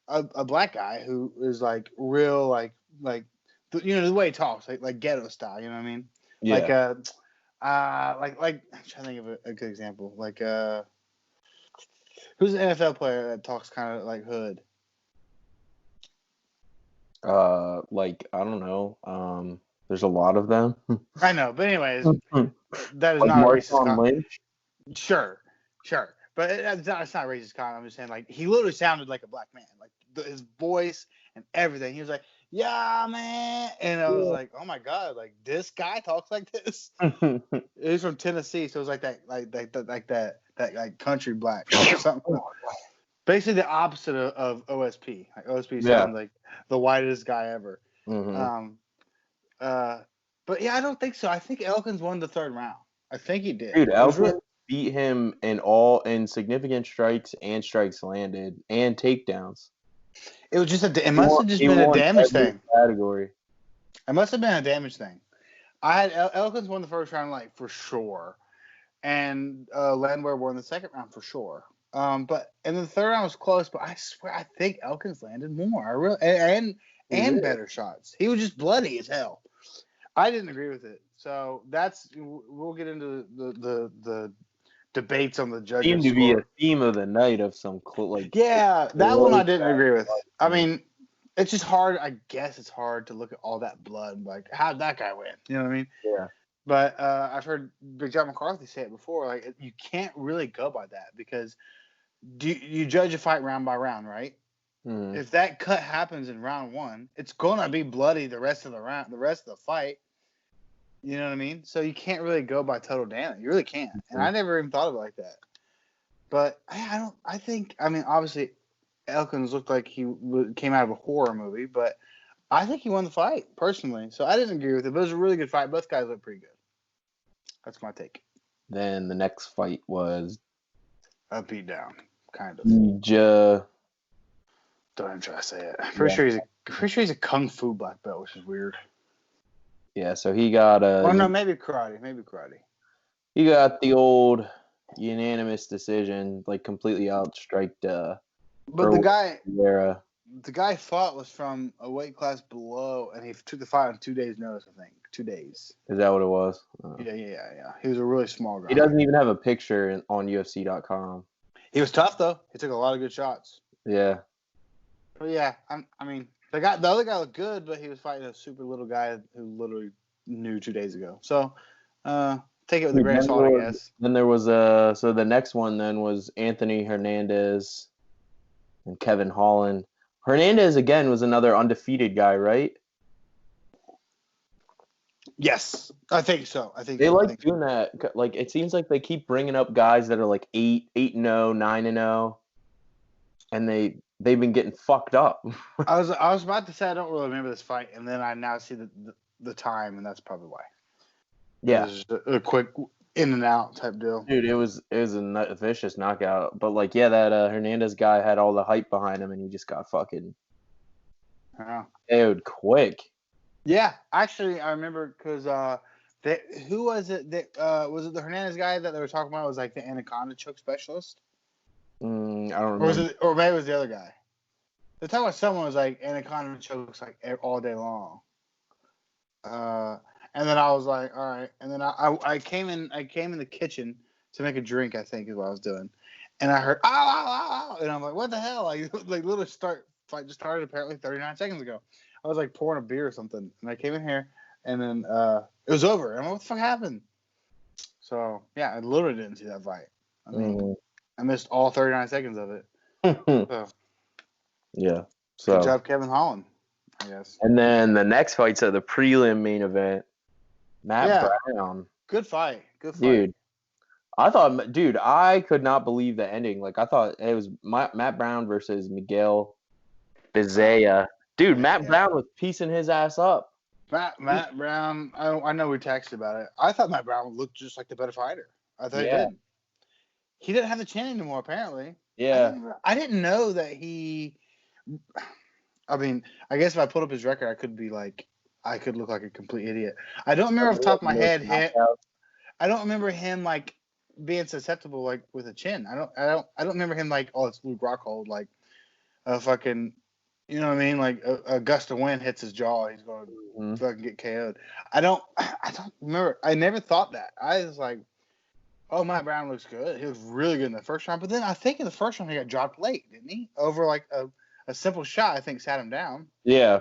a black guy who is like real like the way he talks like ghetto style. You know what I mean? Yeah. Like I'm trying to think of a good example. Like who's an NFL player that talks kind of like hood? Like I don't know. There's a lot of them. I know, but anyways, that is Like not a racist Marshawn comment. Lynch. Sure, but it's not a racist comment. I'm just saying, like he literally sounded like a black man, like his voice and everything. He was like, "Yeah, man," and I was like, "Oh my god, like this guy talks like this." He's from Tennessee, so it was like that country black or something. Basically, the opposite of OSP. Like OSP sounds like the whitest guy ever. Mm-hmm. But yeah, I don't think so. I think Elkins won the third round. I think he did. Dude, Elkins beat him in significant strikes and strikes landed and takedowns. It was just it must have just been a damage thing. Category. It must have been a damage thing. I had Elkins won the first round like for sure, and Landwehr won the second round for sure. But and the third round was close. But I swear, I think Elkins landed more. I really and better shots. He was just bloody as hell. I didn't agree with it. So we'll get into the debates on the judges. Seemed to be a theme of the night of some that one I didn't agree with. I mean, it's just hard. I guess it's hard to look at all that blood and like, how'd that guy win? You know what I mean? Yeah. But I've heard Big John McCarthy say it before. Like, you can't really go by that because you judge a fight round by round, right? Mm-hmm. If that cut happens in round one, it's gonna be bloody the rest of the round, the rest of the fight. You know what I mean? So you can't really go by total damage. You really can't. And I never even thought of it like that. But I think, obviously Elkins looked like he came out of a horror movie, but I think he won the fight, personally. So I didn't agree with it, but it was a really good fight. Both guys looked pretty good. That's my take. Then the next fight was A beatdown, kind of. Don't even try to say it. Pretty sure he's a kung fu black belt, which is weird. Yeah, so he got maybe karate. He got the old unanimous decision, like completely outstriked. But the guy fought was from a weight class below, and he took the fight on 2 days' notice. I think 2 days. Is that what it was? Yeah. He was a really small guy. He doesn't even have a picture on UFC.com. He was tough though. He took a lot of good shots. Yeah. But yeah, the other guy looked good, but he was fighting a super little guy who literally knew 2 days ago. So, take it with a grain of salt, I guess. Then there was so the next one then was Anthony Hernandez and Kevin Holland. Hernandez again was another undefeated guy, right? Yes, I think so. I think they like doing that. Like, it seems like they keep bringing up guys that are like 8-0, 9-0, and they've been getting fucked up. I was about to say I don't really remember this fight, and then I now see the time, and that's probably why. Yeah, it was a quick in and out type deal. Dude, it was a vicious knockout. But like, yeah, that Hernandez guy had all the hype behind him, and he just got fucking KO'd quick. Yeah, actually, I remember because who was it? Was it the Hernandez guy that they were talking about? Was like the anaconda choke specialist? I don't remember. Or was it? Or maybe it was the other guy. They're talking about someone was like anaconda chokes like all day long. And then I was like, all right. And then I came in the kitchen to make a drink. I think is what I was doing, and I heard ow, ow, ow, and I'm like, what the hell? Like literally fight just started apparently 39 seconds ago. I was like pouring a beer or something, and I came in here, and then it was over. And I'm like, what the fuck happened? So yeah, I literally didn't see that fight. I mean, I missed all 39 seconds of it. So, yeah. So good job, Kevin Holland, I guess. And then the next fight's at the prelim main event. Matt Brown. Good fight. Dude. I could not believe the ending. Like, I thought it was Matt Brown versus Miguel Bezea. Dude, Matt Brown was piecing his ass up. Matt Brown, I know we texted about it. I thought Matt Brown looked just like the better fighter. I thought he did. He didn't have the chin anymore, apparently. Yeah. I didn't know that he... I mean, I guess if I put up his record, I could look like a complete idiot. I don't remember off the top of my head. I don't remember him like being susceptible like with a chin. I don't remember him like, oh, it's Luke Rockhold, like a fucking, you know what I mean? Like a gust of wind hits his jaw, he's going to fucking get KO'd. I don't remember. I never thought that. I was like, oh, Matt Brown looks good. He was really good in the first round, but then I think in the first round he got dropped late, didn't he? Over like a simple shot, I think, sat him down. Yeah.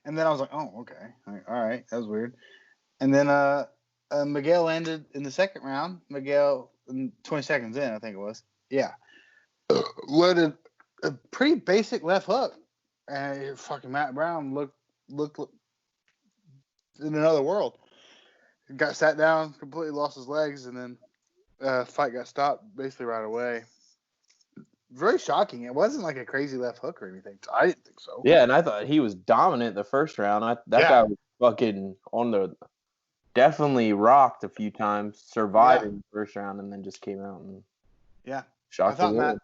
And then I was like, oh, okay. Like, all right, that was weird. And then Miguel landed in the second round. Miguel, 20 seconds in, I think it was. Yeah. Landed a pretty basic left hook. And fucking Matt Brown looked in another world. Got sat down, completely lost his legs, and then fight got stopped basically right away. Very shocking. It wasn't like a crazy left hook or anything. I didn't think so. Yeah, and I thought he was dominant the first round. That guy was fucking definitely rocked a few times, survived in the first round, and then just came out and shocked the world.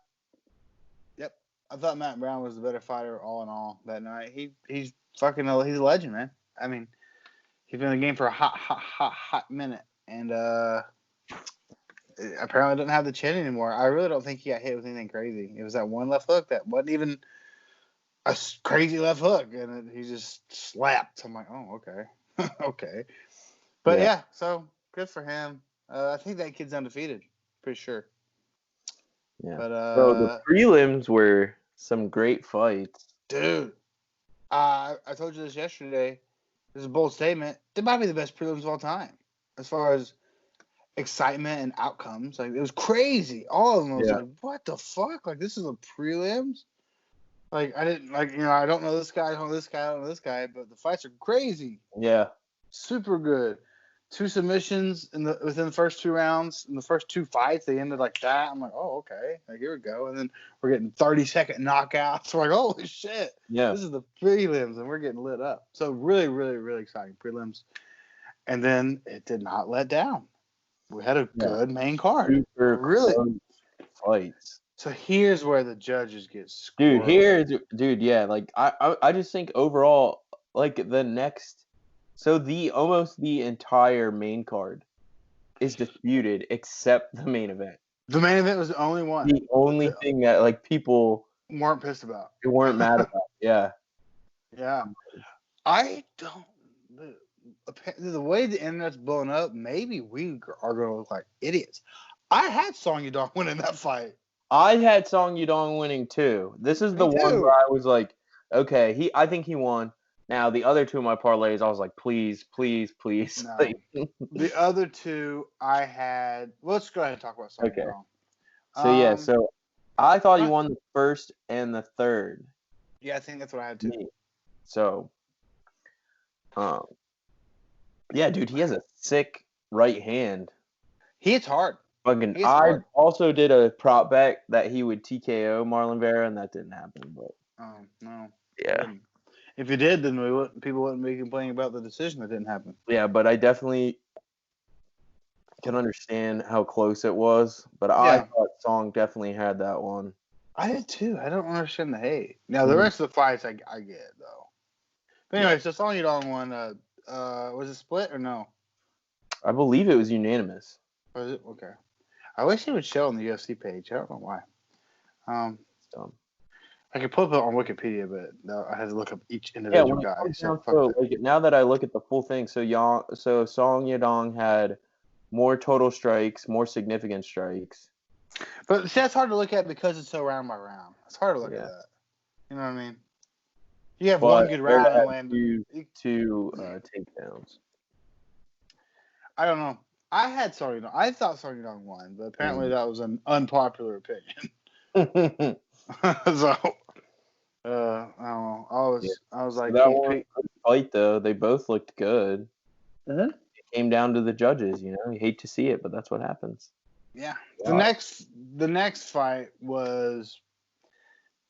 I thought Matt Brown was the better fighter all in all that night. He's a legend, man. I mean, he's been in the game for a hot minute, and apparently doesn't have the chin anymore. I really don't think he got hit with anything crazy. It was that one left hook that wasn't even a crazy left hook, and he just slapped. I'm like, oh, okay, okay. But yeah, so good for him. I think that kid's undefeated, pretty sure. Yeah. But so the prelims were some great fights. Dude, I told you this yesterday. This is a bold statement. They might be the best prelims of all time, as far as excitement and outcomes. Like, it was crazy. All of them was like, what the fuck? Like, this is a prelims? Like, I didn't, like, I don't know this guy, I don't know this guy, I don't know this guy, but the fights are crazy. Yeah. Super good. 2 submissions within the first 2 rounds. In the first 2 fights, they ended like that. I'm like, oh, okay. Like, here we go. And then we're getting 30-second knockouts. We're like, holy shit. Yeah. This is the prelims, and we're getting lit up. So really, really, really exciting prelims. And then it did not let down. We had a good main card. Super really fights. So here's where the judges get screwed. Like I just think overall, like the next, so almost the entire main card is disputed except the main event. The main event was the only one. The only thing that like people weren't pissed about. They weren't mad about. Yeah. Yeah. I don't. The way the internet's blowing up, maybe we are going to look like idiots. I had Song Yadong winning that fight. I had Song Yadong winning too. This is the one where I was like, okay, I think he won. Now the other 2 of my parlays, I was like, please, please, please. No. The other 2 I had. Let's go ahead and talk about Song Yadong. So I thought he won the first and the third. Yeah, I think that's what I had too. So, yeah, dude, he has a sick right hand. He hits hard. I also did a prop bet that he would TKO Marlon Vera, and that didn't happen. But no. Yeah. If it did, then people wouldn't be complaining about the decision that didn't happen. Yeah, but I definitely can understand how close it was. But I thought Song definitely had that one. I did too. I don't understand the hate. Now the rest of the fights I get though. But anyway, so Song Yadong won. Was it split or no? I believe it was unanimous. Was it? Okay. I wish it would show on the UFC page. I don't know why. It's dumb. I could put it on Wikipedia, but no, I had to look up each individual guy. Now that I look at the full thing, so Song Yadong had more total strikes, more significant strikes. But see, that's hard to look at because it's so round by round. It's hard to look at that. You know what I mean? You have one good round and land two takedowns. I don't know. I had Song Yadong. I thought Song Yadong won, but apparently that was an unpopular opinion. So, I don't know. I was like, that one fight though. They both looked good. Mm-hmm. It came down to the judges. You hate to see it, but that's what happens. Yeah. Wow. The next fight was,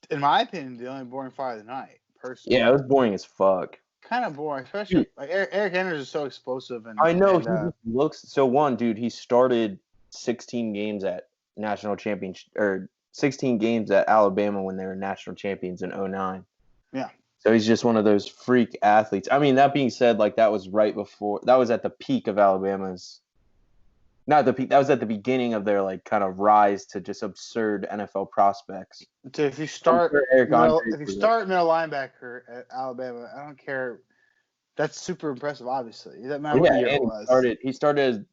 in my opinion, the only boring fight of the night. Personally. Yeah, it was boring as fuck. Kind of boring, especially like Eric Anders is so explosive. I know he looks so. One, he started 16 games at national championship or 16 games at Alabama when they were national champions in 2009. Yeah. So he's just one of those freak athletes. I mean, that being said, like that was that was at the peak of Alabama's. Not the peak. That was at the beginning of their like kind of rise to just absurd NFL prospects. So if you start middle linebacker at Alabama, I don't care. That's super impressive. Obviously, it doesn't matter what year it was. He started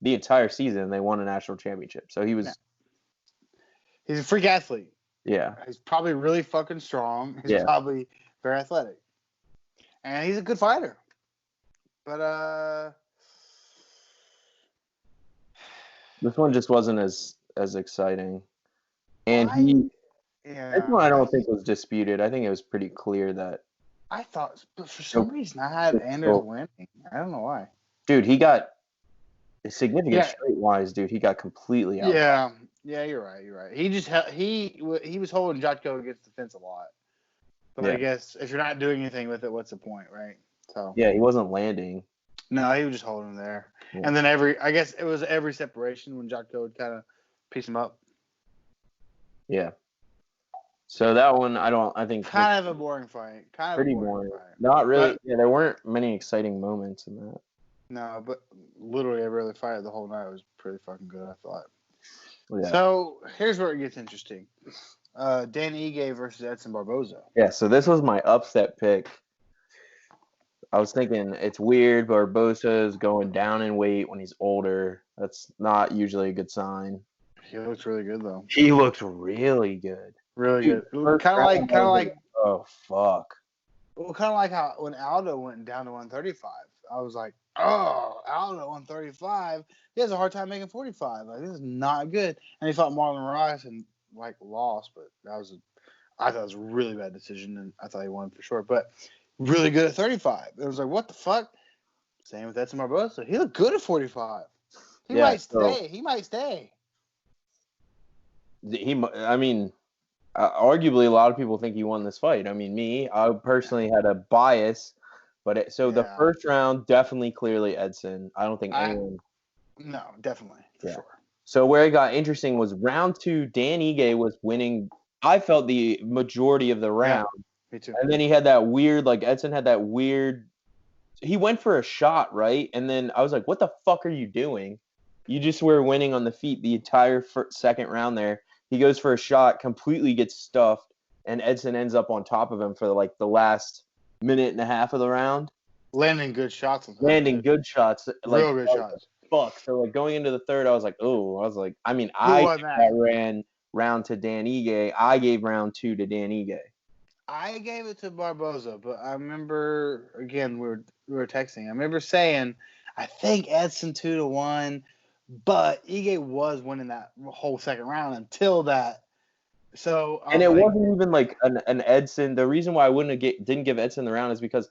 the entire season. And they won a national championship. So he was. Yeah. He's a freak athlete. Yeah. He's probably really fucking strong. He's probably very athletic, and he's a good fighter. But this one just wasn't as exciting. And this one I don't think was disputed. I think it was pretty clear that. I thought, but for some reason I had Anders winning. I don't know why. Dude, he got significant straight-wise, dude. He got completely out. Yeah, you're right. He just he was holding Jotko against the fence a lot. But I guess if you're not doing anything with it, what's the point, right? So yeah, he wasn't landing. No, he was just holding him there. Yeah. And then every separation when Jotko would kind of piece him up. Yeah. So that one, I think kind of a boring fight. Pretty boring. Not really. There weren't many exciting moments in that. No, but literally every other fight of the whole night was pretty fucking good, I thought. Yeah. So here's where it gets interesting. Dan Ige versus Edson Barboza. Yeah, so this was my upset pick. I was thinking it's weird, Barbosa is going down in weight when he's older. That's not usually a good sign. He looks really good though. He looks really good. Really Dude, good. first Kind of round, like, I was like, oh, fuck. well, kind of like how when Aldo went down to 135, I was like, oh, Aldo 135. He has a hard time making 45. Like this is not good. And he fought Marlon Rice and like lost, but I thought it was a really bad decision, and I thought he won for sure. But really good at 35. It was like, what the fuck? Same with Edson Barboza. He looked good at 45. He Yeah, might so- stay. He might stay. I mean, arguably a lot of people think he won this fight. I mean, I personally had a bias, but the Yeah. first round definitely clearly Edson. I don't think anyone. No, definitely for Yeah. sure. So where it got interesting was round 2. Dan Ige was winning. I felt the majority of the round, Me too. and then he had that weird, like Edson had that weird. He went for a shot, right? And then I was like, "What the fuck are you doing? You just were winning on the feet the entire second round there." He goes for a shot, completely gets stuffed, and Edson ends up on top of him for like the last minute and a half of the round, Landing good shots. landing good shots, like Real good shots. fuck. So like going into the third, I was like, I mean, Who I won that? ran round to Dan Ige. I gave round 2 to Dan Ige. I gave it to Barboza, but I remember again we were texting. I remember saying I think Edson 2-1, but Ige was winning that whole second round until that. So And it wasn't even like an Edson. The reason why I didn't give Edson the round is because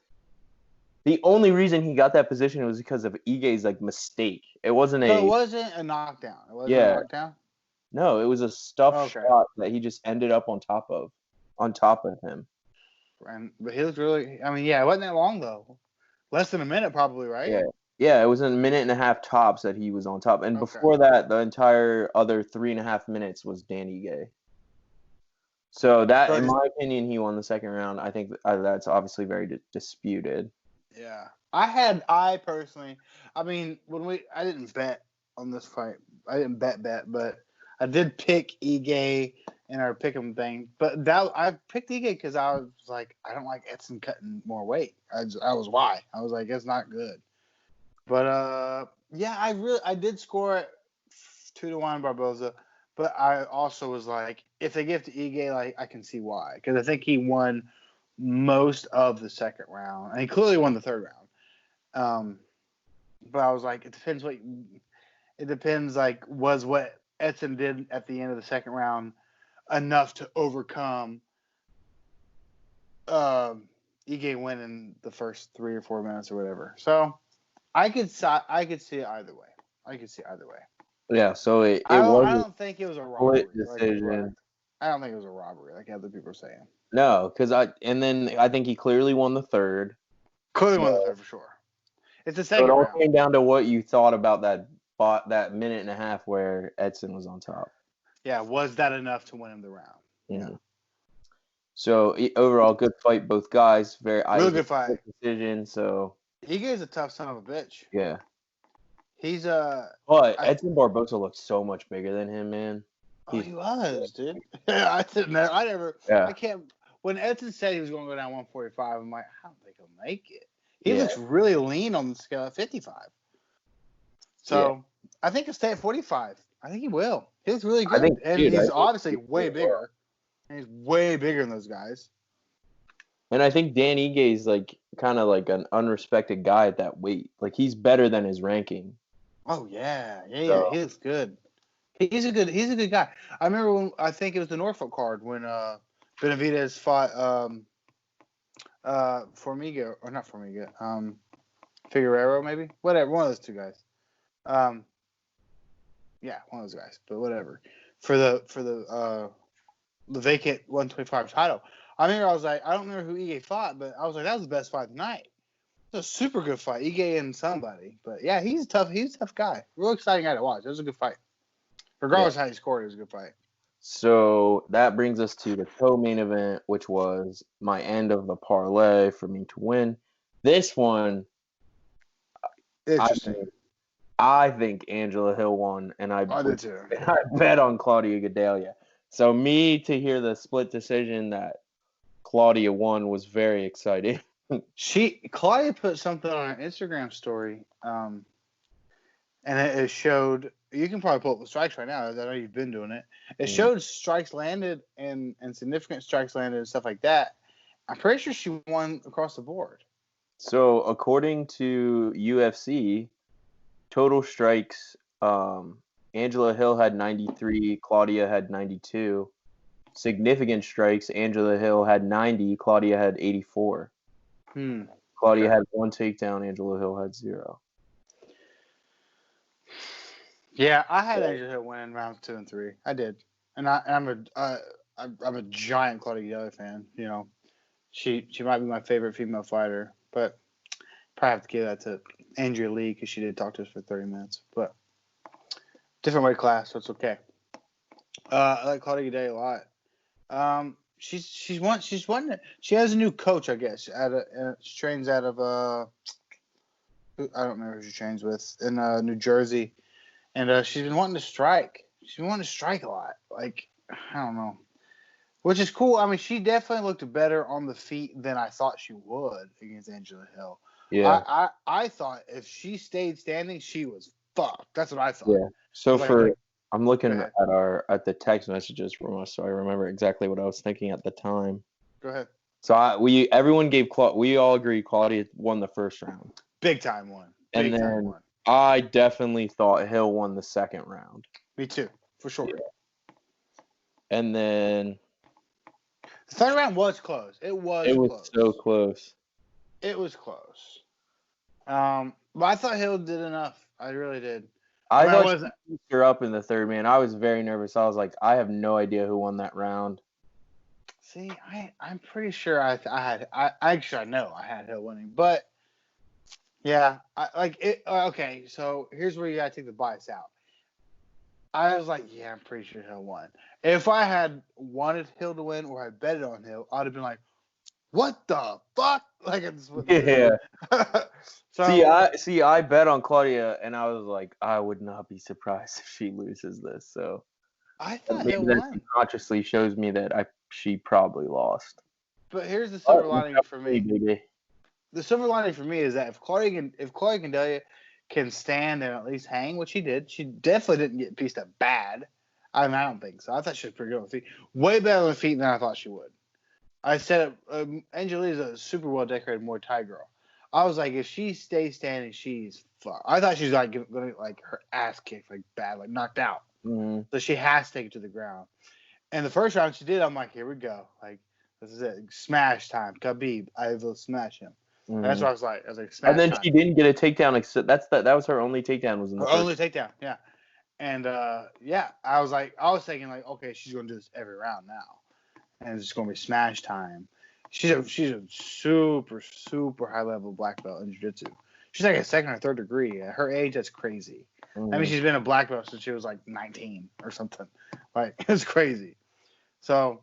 the only reason he got that position was because of Ige's like mistake. It wasn't So it wasn't a knockdown. It wasn't a knockdown. No, it was a stuffed shot that he just ended up on top of him. But he looked really. I mean, yeah, it wasn't that long though. Less than a minute, probably, right? Yeah, it was a minute and a half tops that he was on top, and before that, the entire other 3.5 minutes was Dan Ige. So that, in my opinion, he won the second round. I think that's obviously very disputed. Yeah, I personally, I mean, I didn't bet on this fight. I didn't bet, but I did pick Ige in our pick'em thing. But I picked Ige because I was like, I don't like Edson cutting more weight. I was why. I was like, it's not good. But yeah, I did score it 2-1 Barboza. But I also was like, if they give to Ige, like I can see why, because I think he won most of the second round, and he clearly won the third round. But I was like, it depends. Like, was what Edson did at the end of the second round enough to overcome Ige winning the first 3 or 4 minutes or whatever? So I could see it either way. Yeah, so I don't think it was a robbery. Decision. I don't think it was a robbery, like other people are saying. No, because I think he clearly won the third. Clearly won the third for sure. It's the second round. round. It all came down to what you thought about that minute and a half where Edson was on top. Yeah, was that enough to win him the round? Yeah. So overall, good fight, both guys. Real good fight. Decision. So Ige's a tough son of a bitch. Yeah. He's But Edson Barboza looks so much bigger than him, man. He was, dude. I can't. When Edson said he was going to go down 145, I'm like, I don't think he'll make it. He looks really lean on the scale at 55. So I think he'll stay at 45. I think he will. He looks really good. He's obviously way bigger. And he's way bigger than those guys. And I think Dan Ige is like kind of like an unrespected guy at that weight. Like he's better than his ranking. Oh yeah. He looks good. He's a good guy. I remember when I think it was the Norfolk card when Benavidez fought Formiga or not Formiga, Figueroa maybe, whatever, one of those two guys. Yeah, one of those guys, but whatever. For the vacant 125 title. I remember I was like, I don't remember who Ige fought, but I was like, that was the best fight of the night. It was a super good fight, Ige and somebody. But yeah, he's a tough guy. Real exciting guy to watch. It was a good fight. Regardless of how he scored, it was a good fight. So that brings us to the co-main event, which was my end of the parlay for me to win. This one, Interesting. I think Angela Hill won, and I did too. bet on Claudia Gadelha. So me to hear the split decision that Claudia won was very exciting. Claudia put something on her Instagram story, and it showed. You can probably pull up the strikes right now. I know you've been doing it. It showed strikes landed and significant strikes landed and stuff like that. I'm pretty sure she won across the board. So according to UFC, total strikes, Angela Hill had 93, Claudia had 92. Significant strikes, Angela Hill had 90, Claudia had 84. Claudia had 1 takedown, Angela Hill had 0. Yeah, I had Angela Hill winning rounds 2 and 3. I did, and I'm a giant Claudia Gadelha fan. You know, she might be my favorite female fighter, but probably have to give that to Andrea Lee because she did talk to us for 30 minutes. But different weight class, so it's okay. I like Claudia Gadelha a lot. She's won. She has a new coach, I guess. She trains out of I don't remember who she trains with in New Jersey, and she's been wanting to strike. She's been wanting to strike a lot. Like, I don't know, which is cool. I mean, she definitely looked better on the feet than I thought she would against Angela Hill. Yeah. I thought if she stayed standing, she was fucked. That's what I thought. Yeah. So I'm looking ahead. at the text messages from us, so I remember exactly what I was thinking at the time. Go ahead. So everyone gave we all agree Claudia won the first round. Big time one. And then I definitely thought Hill won the second round. Me too, for sure. Yeah. And then the third round was close. It was close. So close. It was close. But I thought Hill did enough. I really did. I thought she pieced her up in the third, man. I was very nervous. I was like, I have no idea who won that round. See, I'm pretty sure I know I had Hill winning, but yeah, okay, so here's where you gotta take the bias out. I was like, yeah, I'm pretty sure Hill won. If I had wanted Hill to win or I betted on Hill, I'd have been like, what the fuck? Like, it's yeah. So, I bet on Claudia, and I was like, I would not be surprised if she loses this. So I thought maybe Hill that won. consciously shows me that she probably lost. But here's the silver lining for me. The silver lining for me is that if Claudia Gadelha can stand and at least hang, which she did, she definitely didn't get pieced up bad. I don't think so. I thought she was pretty good on the feet. Way better on the feet than I thought she would. I said Angela is a super well decorated Muay Thai girl. I was like, if she stays standing, she's fucked. I thought she was like going to like her ass kicked like bad, like knocked out. Mm-hmm. So she has to take it to the ground. And the first round she did, I'm like, here we go. Like, this is it. Smash time. Khabib. I will smash him. Mm-hmm. That's what I was like. Smash and then time. she didn't get a takedown. Except that was her only takedown. Was in the only takedown. Yeah. And I was thinking like, okay, she's going to do this every round now, and it's just going to be smash time. She's a super, super high level black belt in jiu-jitsu. She's like a second or third degree. At her age, that's crazy. Mm-hmm. I mean, she's been a black belt since she was like 19 or something. Like, it's crazy. So,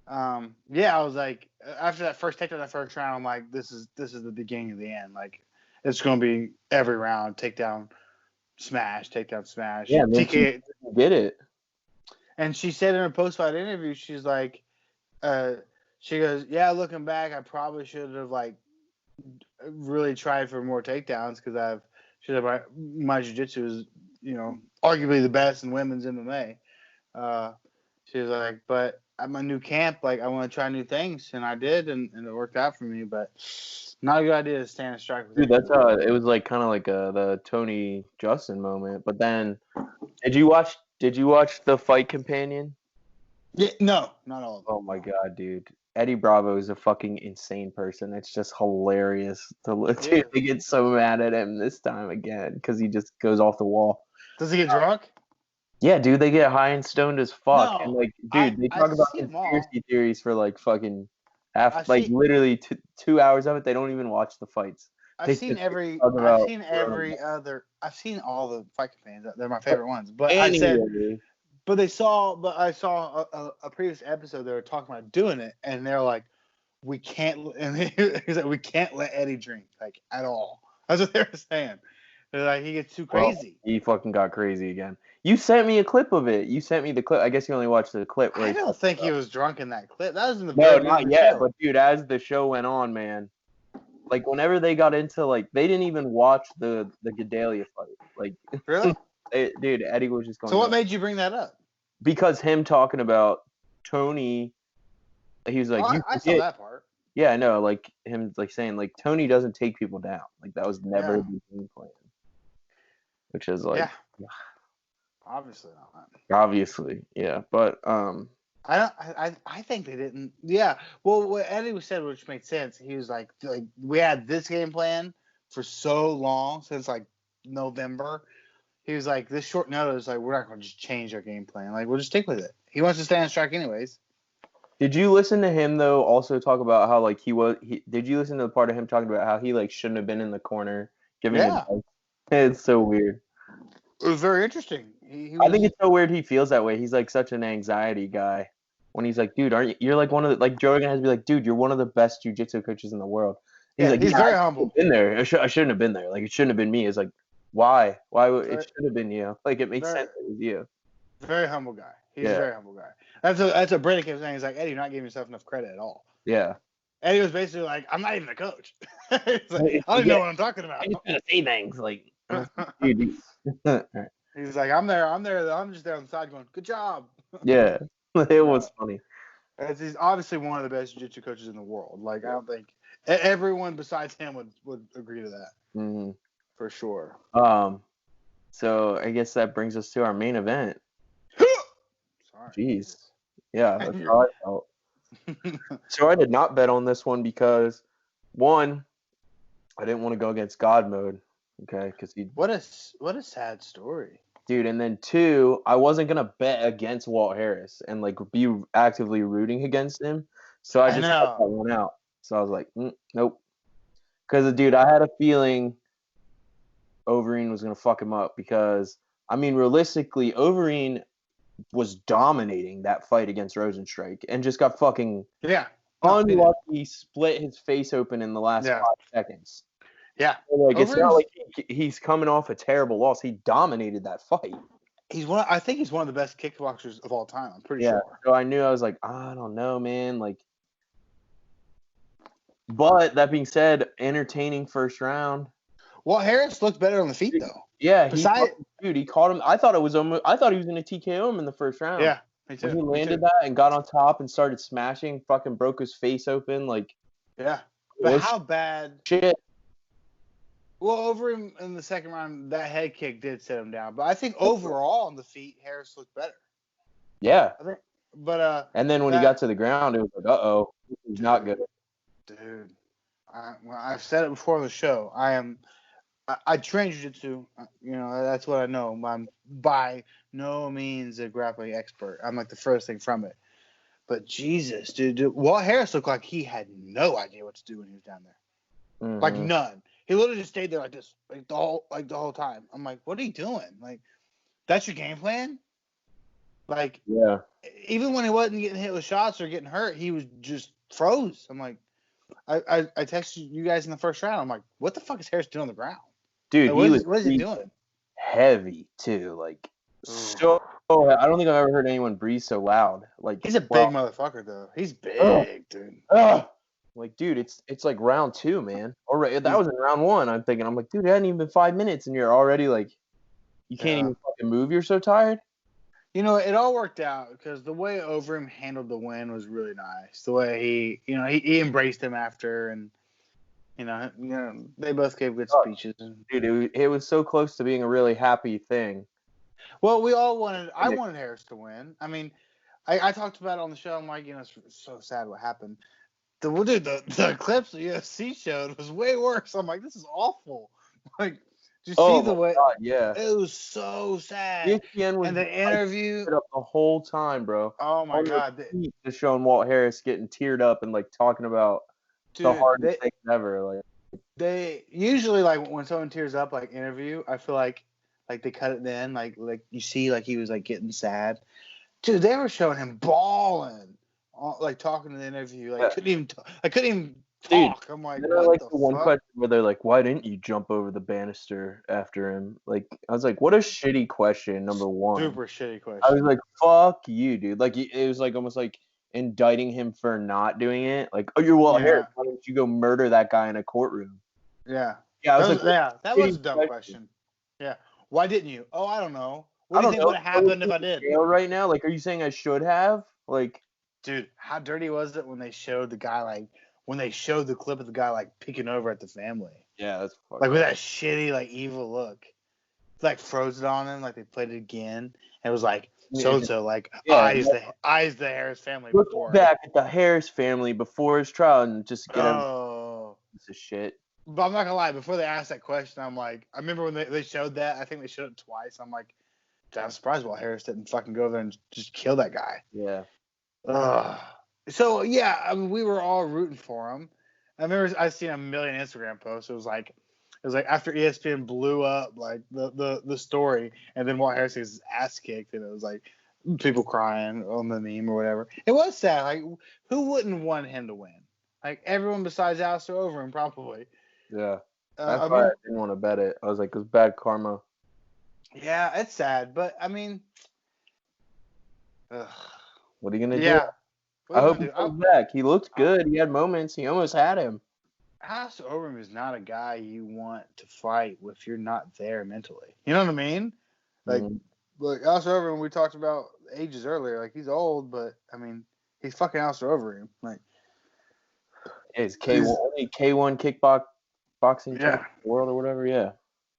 I was like, after that first takedown, that first round, I'm like, this is the beginning of the end. Like, it's going to be every round takedown, smash, takedown, smash. Yeah, she did it. And she said in her post-fight interview, she's like, she goes, yeah, looking back, I probably should have like really tried for more takedowns because she said my jiu-jitsu is, arguably the best in women's MMA. She was like, but at my new camp, like I want to try new things, and I did, and it worked out for me. But not a good idea to stand and strike with. Dude, that's how it was like, kind of like the Tony Justin moment. But then, did you watch the Fight Companion? Yeah, no, not all of them. Oh my god, dude. Eddie Bravo is a fucking insane person. It's just hilarious to look. Dude, they get so mad at him this time again because he just goes off the wall. Does he get drunk? Yeah, dude, they get high and stoned as fuck. No, and like, dude, they talk about conspiracy theories for like fucking literally 2 hours of it. They don't even watch the fights. I've seen all the Fight Companions. They're my favorite ones. But I saw a previous episode they were talking about doing it, and they're like, we can't. And he's like, we can't let Eddie drink like at all. That's what they were saying. Like he gets too Well, crazy. he fucking got crazy again. You sent me a clip of it. You sent me the clip. I guess you only watched the clip. Where I he don't talked think about- he was drunk in that clip. That was in the No, very beginning not of the yet. show. But dude, as the show went on, man, like whenever they got into like, they didn't even watch the Gedalia fight. Like, Really? dude, Eddie was just going. So what nuts. made you bring that up? Because him talking about Tony, he was like, Oh, you I saw forget. that part. Yeah, I know. Like him, like saying, like Tony doesn't take people down. Like that was never Yeah. the game plan. Which is like, Yeah. Obviously not. obviously, yeah. But I think they didn't. Yeah. Well, what Eddie said, which made sense. He was like we had this game plan for so long since like November. He was like, this short notice, like we're not going to just change our game plan. Like we'll just stick with it. He wants to stay on strike anyways. did you listen to him though? Also talk about how like did you listen to the part of him talking about how he like shouldn't have been in the corner giving Yeah. advice? It's so weird. It was very interesting. He I was, think it's so weird he feels that way. He's like such an anxiety guy. When he's like, dude, aren't you're like one of the like Joe Rogan has to be like, dude, you're one of the best jiu-jitsu coaches in the world. He's like, he's yeah, very I humble. shouldn't have been there. I shouldn't have been there. Like it shouldn't have been me. It's like, why? It Very- should have been you. Like it makes very- sense. It was you. Very humble guy. He's a Yeah. very humble guy. That's what Brady kept saying. He's like, Eddie, you're not giving yourself enough credit at all. Yeah. Eddie was basically like, I'm not even a coach. He's like, I don't even know what I'm talking about. I just gonna say things like, dude. He's like, I'm there. I'm just there on the side going, good job. Yeah, it was funny. As he's obviously one of the best jiu-jitsu coaches in the world. Like, I don't think everyone besides him would agree to that. hmm For sure. So I guess that brings us to our main event. Sorry. Jeez. Yeah, that's how I felt. So I did not bet on this one because, one, I didn't want to go against God mode. Okay, because What a sad story. dude, and then two, I wasn't gonna bet against Walt Harris and like be actively rooting against him. So I just cut that one out. So I was like, nope. Because dude, I had a feeling Overeem was gonna fuck him up because I mean, realistically, Overeem was dominating that fight against Rosenstrike and just got fucking unlucky, split his face open in the last 5 seconds. Yeah. So, like it's not like he's coming off a terrible loss. He dominated that fight. I think he's one of the best kickboxers of all time. I'm pretty sure. So I knew I was like, I don't know, man. Like, but that being said, entertaining first round. Well, Harris looked better on the feet though. Yeah, he caught him. I thought he was gonna TKO him in the first round. Yeah, me too. When he landed that and got on top and started smashing, fucking broke his face open. Like, yeah. But how bad? Shit. Well, over in the second round, that head kick did set him down. But I think overall on the feet, Harris looked better. Yeah. I think, but and then when he got to the ground, it was like, uh-oh, this is not good. Dude, I've said it before on the show. I train jiu-jitsu. You know, that's what I know. I'm by no means a grappling expert. I'm like the first thing from it. But Jesus, dude, Walt Harris looked like he had no idea what to do when he was down there. Mm-hmm. Like none. He literally just stayed there like this, like the whole time. I'm like, what are you doing? Like, that's your game plan? Like, yeah. Even when he wasn't getting hit with shots or getting hurt, he was just froze. I'm like, I texted you guys in the first round. I'm like, what the fuck is Harris doing on the ground? Dude, like, what is he doing? Heavy too, like so. I don't think I've ever heard anyone breathe so loud. Like he's a big motherfucker though. He's big, dude. Like, dude, it's like round 2, man. Or that was in round 1. I'm like, dude, it hadn't even been 5 minutes, and you're already like, you can't even fucking move. You're so tired. You know, it all worked out because the way Overeem handled the win was really nice. The way he embraced him after, and you know, they both gave good speeches. Dude, it was so close to being a really happy thing. Well, I wanted Harris to win. I mean, I talked about it on the show. I'm like, it's so sad what happened. The clips the UFC showed was way worse. I'm like, this is awful. Like, did you see the way? God, yeah. It was so sad. ESPN was and the interview up the whole time, bro. Oh my God! Just showing Walt Harris getting teared up and like talking about the hardest thing ever. Like, they usually like when someone tears up like interview, I feel like they cut it then like you see like he was like getting sad. Dude, they were showing him bawling, like talking in the interview. Like couldn't even Dude, talk. I'm like, then I what like the the one fuck? question where they're like, "Why didn't you jump over the banister after him?" Like, I was like, "What a shitty question." Number one, Super shitty I was question. like, "Fuck you, dude!" Like, it was like almost like indicting him for not doing it. Like, "Oh, you're well here. Yeah, Why don't you go murder that guy in a courtroom?" yeah. Yeah, I was like, "What That a was a shitty dumb question. Yeah. Why didn't you? Oh, I don't know. What I do you don't think know. would have I was happened if I in did? jail right now. Like, are you saying I should have? Like, Dude, how dirty was it when they showed the guy when they showed the clip of the guy peeking over at the family? yeah, that's fucked Like with up. that shitty evil look. Like froze it on him, like they played it again. And it was like so and so Yeah, eyes the Harris family looking before. back at the Harris family before his trial and just get him Oh. piece of shit. But I'm not gonna lie, before they asked that question, I'm like, I remember when they showed that, I think they showed it twice. I'm like, I'm surprised Walt Harris didn't fucking go there and just kill that guy. Yeah. So yeah, I mean, we were all rooting for him. I remember I seen a million Instagram posts. It was like after ESPN blew up the story, and then Walt Harris gets his ass kicked, and it was like people crying on the meme or whatever. It was sad. Like, who wouldn't want him to win? Like everyone besides Alistair Overeem probably. Yeah. I That's why I mean, didn't want to bet it. I was like, it was bad karma. yeah, it's sad, but I mean, ugh. What are you gonna do? Yeah. What I are you hope gonna he do? comes back. He looked good. He had moments. He almost had him. Alistair Overeem is not a guy you want to fight if you're not there mentally. You know what I mean? Like, Mhm. look, Alistair Overeem, we talked about ages earlier. Like, he's old, but I mean, he's fucking Alistair Overeem. Like, Yeah, he's K1, only K1 boxing champion yeah, of the world or whatever. Yeah.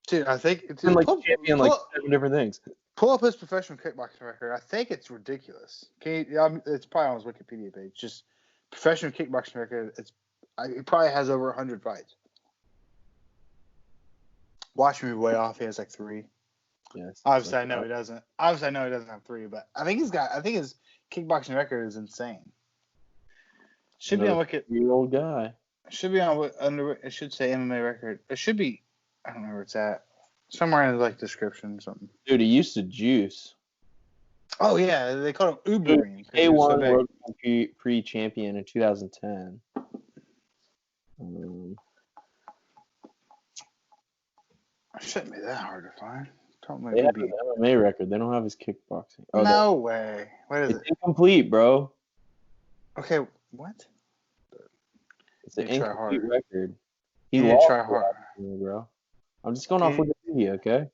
dude, I think He's been like champion like 7 different things. pull up his professional kickboxing record. I think it's ridiculous. It's probably on his Wikipedia page. Just professional kickboxing record. He probably has over 100 fights. Watch me way off. He has like 3. Yes. Obviously, I know he doesn't. Obviously, I know he doesn't have 3, but I think his kickboxing record is insane. Should be on Wiki. Old guy. Should be on under. It should say MMA record. It should be. I don't know where it's at. Somewhere in the description or something. Dude, he used to juice. Oh yeah, they called him Uberine. K1 World Prix champion in 2010. It shouldn't be that hard to find. They have his MMA record. They don't have his kickboxing. Oh, no way. What is it's it? incomplete, bro. Okay, what? It's an You try incomplete harder. record. He You need to lost try harder. bro. I'm just going off Wikipedia, okay?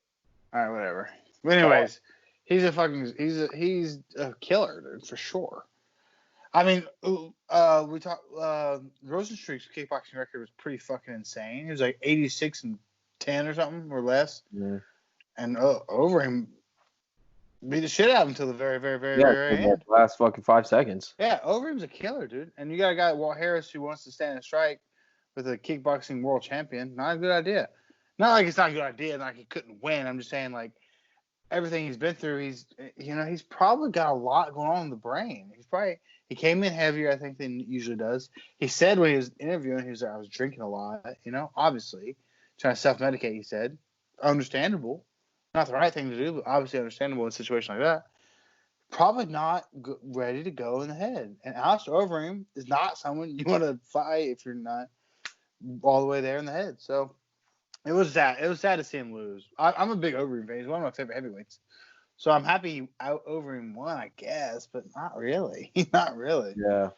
All right, whatever. But anyways, he's a killer, dude, for sure. I mean, we talked. Rosenstruik's kickboxing record was pretty fucking insane. He was like 86-10 or something or less. Yeah. And Overeem beat the shit out of him until the very, very, very, very end. Last fucking 5 seconds. Yeah, Overeem's a killer, dude. And you got a guy, Walt Harris, who wants to stand and strike with a kickboxing world champion. Not a good idea. Not like it's not a good idea, like he couldn't win. I'm just saying, like, everything he's been through, he's probably got a lot going on in the brain. He came in heavier, I think, than he usually does. He said when he was interviewing, he was like, I was drinking a lot, obviously. Trying to self-medicate, he said. Understandable. Not the right thing to do, but obviously understandable in a situation like that. Probably not ready to go in the head. And Alistair Overeem is not someone you want to fight if you're not all the way there in the head. So it was sad. It was sad to see him lose. I'm a big Overeem fan. He's one of my favorite heavyweights. So I'm happy he Overeem won, I guess, but not really. Not really. Yeah.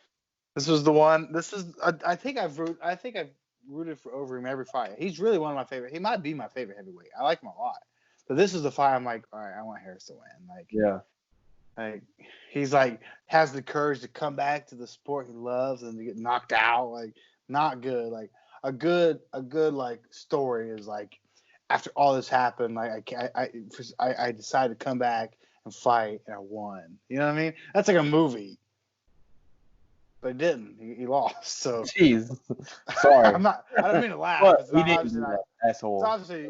This was the one. I think I've rooted for Overeem every fight. He's really one of my favorite. He might be my favorite heavyweight. I like him a lot. But this is the fight I'm like, all right, I want Harris to win. Like, yeah. Like, he's like has the courage to come back to the sport he loves and to get knocked out. Like, not good. Like a good like story is like after all this happened, like I decided to come back and fight and I won. You know what I mean? That's like a movie. But it didn't. He lost. So jeez. Sorry. I don't mean to laugh. What? It's obviously not. Asshole.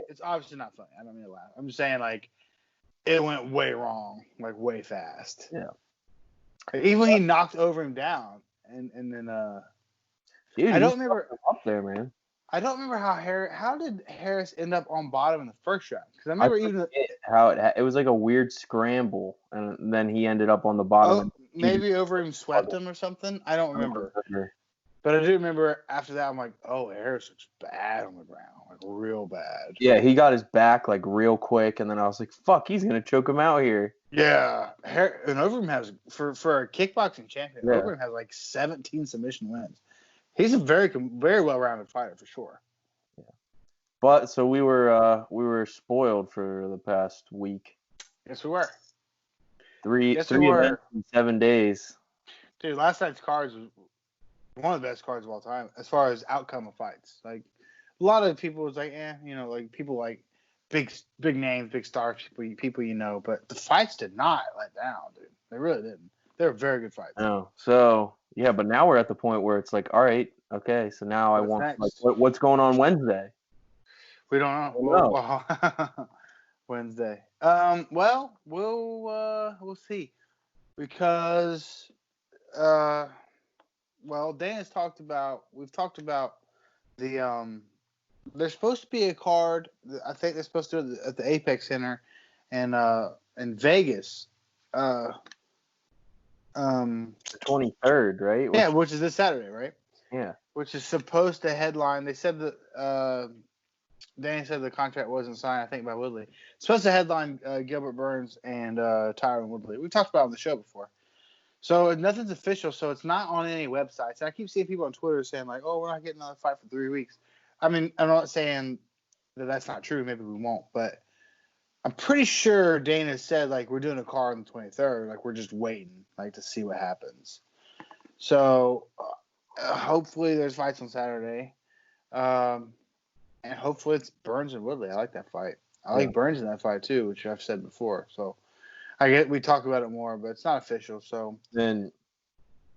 It's obviously not funny. I don't mean to laugh. I'm just saying like it went way wrong, like way fast. Yeah. Even when he knocked Overeem down, and then dude, I don't remember up there, man. I don't remember how did Harris end up on bottom in the first round? Because I remember how it was like a weird scramble, and then he ended up on the bottom. Maybe Overeem swept him or something. I don't remember. But I do remember after that, I'm like, oh, Harris looks bad on the ground, like real bad. Yeah, he got his back like real quick, and then I was like, "Fuck, he's gonna choke him out here." Yeah, and Overeem has for a kickboxing champion. Yeah. Overeem has like 17 submission wins. He's a very well-rounded fighter for sure. But so we were spoiled for the past week. Yes, we were. Three Yes, we were. events in 7 days. Dude, last night's cards was one of the best cards of all time as far as outcome of fights. Like a lot of people was like, like people like big names, big stars, people you know, but the fights did not let down, dude. They really didn't. They were very good fights. Oh, so yeah, but now we're at the point where it's like, all right, okay, so now I want like, what's going on Wednesday? We don't know. Well, Wednesday. Well, we'll see because Dana's talked about. We've talked about the There's supposed to be a card. I think they're supposed to do it at the Apex Center, in Vegas. The 23rd, right? Yeah, which is this Saturday, right? Yeah. Which is supposed to headline. They said that Danny said the contract wasn't signed, I think, by Woodley. It's supposed to headline Gilbert Burns and Tyron Woodley. We've talked about it on the show before. So nothing's official, so it's not on any websites. I keep seeing people on Twitter saying, like, oh, we're not getting another fight for 3 weeks. I mean, I'm not saying that that's not true. Maybe we won't. But I'm pretty sure Dana said, like, we're doing a card on the 23rd. Like, we're just waiting, like, to see what happens. So hopefully there's fights on Saturday. And hopefully it's Burns and Woodley. I like that fight. I like Burns in that fight too, which I've said before. So we talk about it more, but it's not official. So then,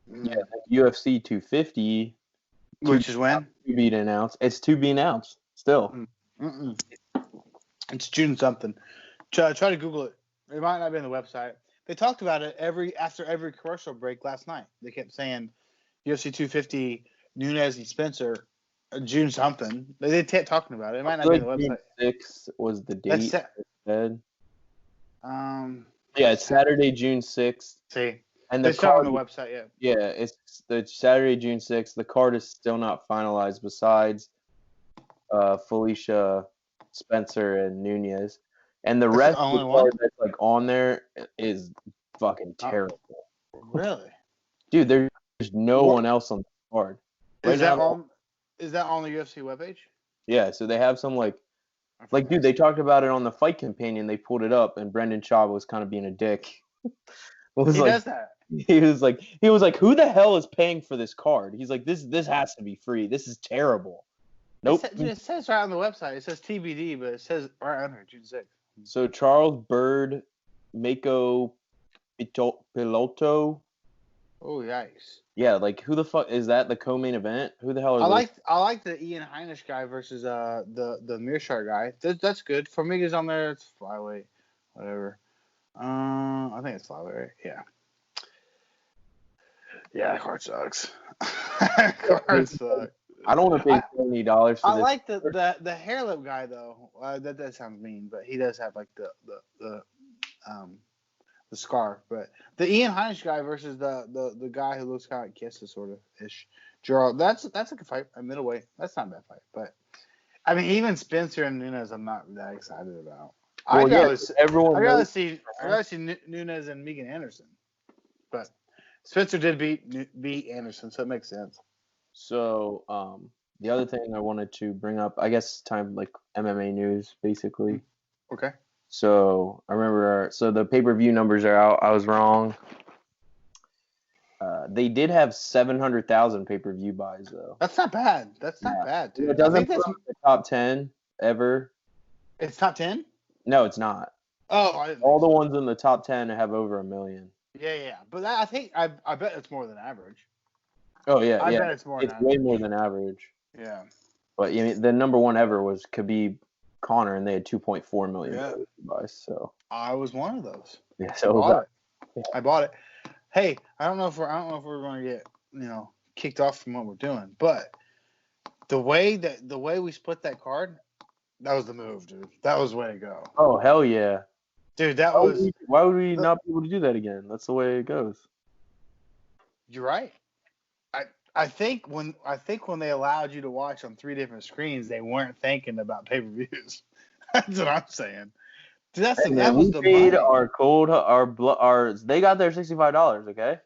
UFC 250, which is when to be announced. It's to be announced still. It's June something. Try to Google it. It might not be on the website. They talked about it after every commercial break last night. They kept saying UFC 250, Nunes and Spencer. June something. They kept talking about it. It might not be on the website. June 6th was the date. Said. Yeah, it's Saturday, June 6th. See, and it's not on the website yet. Yeah, it's the Saturday, June 6th. The card is still not finalized. Besides Felicia, Spencer, and Nunez, and the rest of the card that's like on there is fucking terrible. Really, dude? There's no one else on the card. Is that on the UFC webpage? Yeah, so they have some dude, they talked about it on the Fight Companion. They pulled it up, and Brendan Schaub was kind of being a dick. Does that. He was like, who the hell is paying for this card? He's like, this has to be free. This is terrible. Nope. It says right on the website. It says TBD, but it says right under June 6th. So Charles Bird, Mako Piloto. Oh, yikes. Yeah, like who the fuck is that? The co-main event? Who the hell are I like the Ian Heinisch guy versus the Mearshart guy. That's good. Formiga's on there. It's flyweight, whatever. I think it's flyweight, right? Yeah. Yeah, that card sucks. Card sucks. I don't want to pay $70 for this. I like the hair lip guy though. That sounds mean, but he does have like the scarf. But the Ian Heinisch guy versus the guy who looks kind of like Kissa sort of ish. Gerald, that's a good fight. A middleweight. That's not a bad fight. But I mean, even Spencer and Nunes, I'm not that excited about. I'd rather see Nunes and Megan Anderson. But Spencer did beat Anderson, so it makes sense. So the other thing I wanted to bring up, I guess time like MMA news basically. Okay. So I remember, the pay-per-view numbers are out. I was wrong. They did have 700,000 pay-per-view buys though. That's not bad. That's not bad, dude. It doesn't put the top 10 ever. It's top 10? No, it's not. Oh, all the ones in the top 10 have over 1 million. Yeah. But I think I bet it's more than average. Oh yeah, I bet it's more. It's way more than average. Yeah. But the number one ever was Khabib Connor, and they had 2.4 million buys. So I was one of those. Yeah, so I bought it. Hey, I don't know if we're going to get kicked off from what we're doing, but the way we split that card, that was the move, dude. That was the way to go. Oh hell yeah, dude. Why would we not be able to do that again? That's the way it goes. You're right. I think when they allowed you to watch on 3 different screens, they weren't thinking about pay-per-views. That's what I'm saying. Dude, Hey, man, that was we the paid money. our they got their $65. Okay.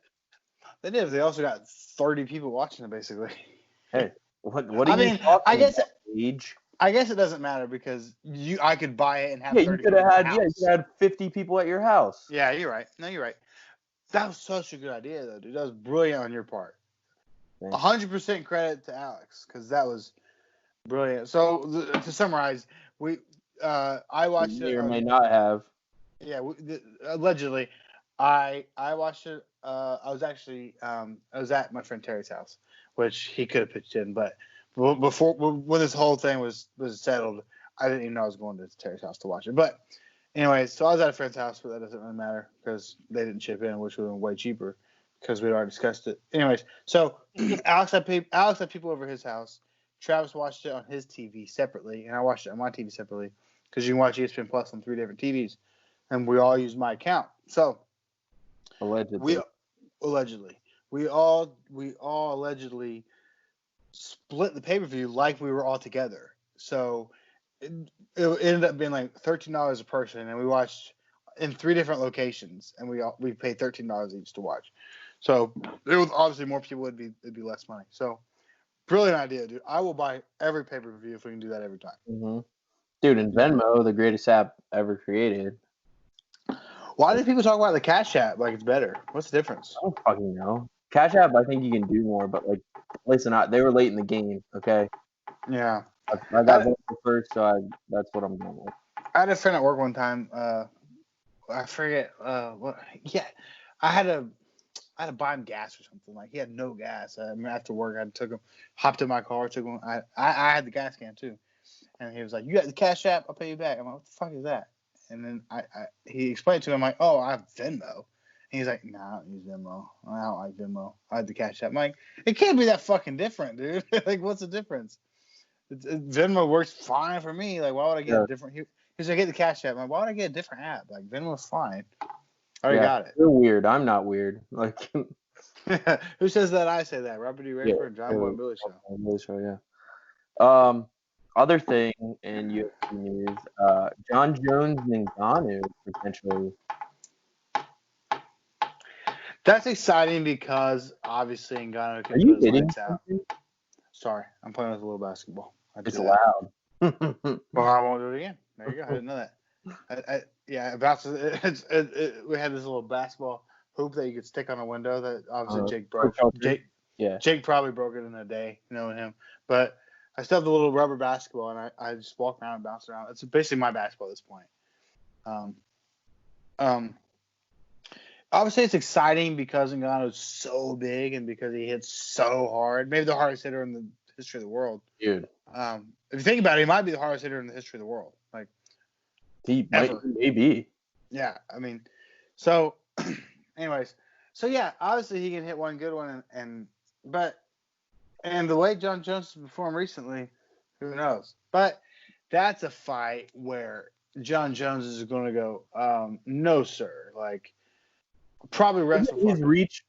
They did. They also got 30 people watching it, basically. Hey, what are I you mean, talking about, Age? I guess it doesn't matter because I could buy it and have Yeah, 30 people at my you house. could have had 50 people at your house. Yeah, you're right. No, you're right. That was such a good idea, though, dude. That was brilliant on your part. Thanks. 100% credit to Alex because that was brilliant. So to summarize, I watched May it. or may not have. Yeah, allegedly, I watched it. I was actually I was at my friend Terry's house, which he could have pitched in, but before when this whole thing was settled, I didn't even know I was going to Terry's house to watch it. But anyways, so I was at a friend's house, but that doesn't really matter because they didn't chip in, which would have been way cheaper because we'd already discussed it. Anyways, so Alex had people over his house. Travis watched it on his TV separately, and I watched it on my TV separately because you can watch ESPN Plus on 3 different TVs, and we all used my account. So Allegedly. we all allegedly split the pay-per-view like we were all together. So it ended up being like $13 a person, and we watched in 3 different locations, and we paid $13 each to watch. So it was obviously more people, it'd be less money. So brilliant idea, dude. I will buy every pay-per-view if we can do that every time. Mm-hmm. Dude, and Venmo, the greatest app ever created. Why do people talk about the Cash App like it's better? What's the difference? I don't fucking know. Cash App, I think you can do more, but like, listen, they were late in the game. Okay, Yeah. I got Venmo first, so that's what I'm going with. I had a friend at work one time. I forget what. Yeah, I had to buy him gas or something. Like he had no gas. I mean, after work, I hopped in my car, took him. I had the gas can too, and he was like, "You got the Cash App? I'll pay you back." I'm like, "What the fuck is that?" And then he explained to me. I'm like, "Oh, I have Venmo." And he's like, "Nah, I don't use Venmo. I don't like Venmo. I have the Cash App." I'm like, "It can't be that fucking different, dude. Like, what's the difference?" Venmo works fine for me. Like, why would I get a different? He's like, "Get the Cash App." I'm like, "Why would I get a different app? Like, Venmo's fine. I already got it." You're weird. I'm not weird. Like, Who says that? I say that. Robert D. Raper and John Boy and Billy Show. Billy Show, yeah. Other thing in UFC news, John Jones and Ngannou potentially. That's exciting because obviously Ngannou Are can you put his hitting lights out. something? Sorry, I'm playing with a little basketball. It's loud. Well, I won't do it again. There you go. I didn't know that. We had this little basketball hoop that you could stick on a window that obviously Jake broke. Jake probably broke it in a day, knowing him. But I still have the little rubber basketball, and I just walk around and bounce around. It's basically my basketball at this point. Obviously, it's exciting because Ngannou is so big and because he hits so hard. Maybe the hardest hitter in the history of the world. Dude. If you think about it, he might be the hardest hitter in the history of the world. Like, he may be. Yeah, I mean, so, anyways, so yeah, obviously he can hit one good one, and the way John Jones has performed recently, who knows? But that's a fight where John Jones is going to go, no sir, like probably wrestle. His reach,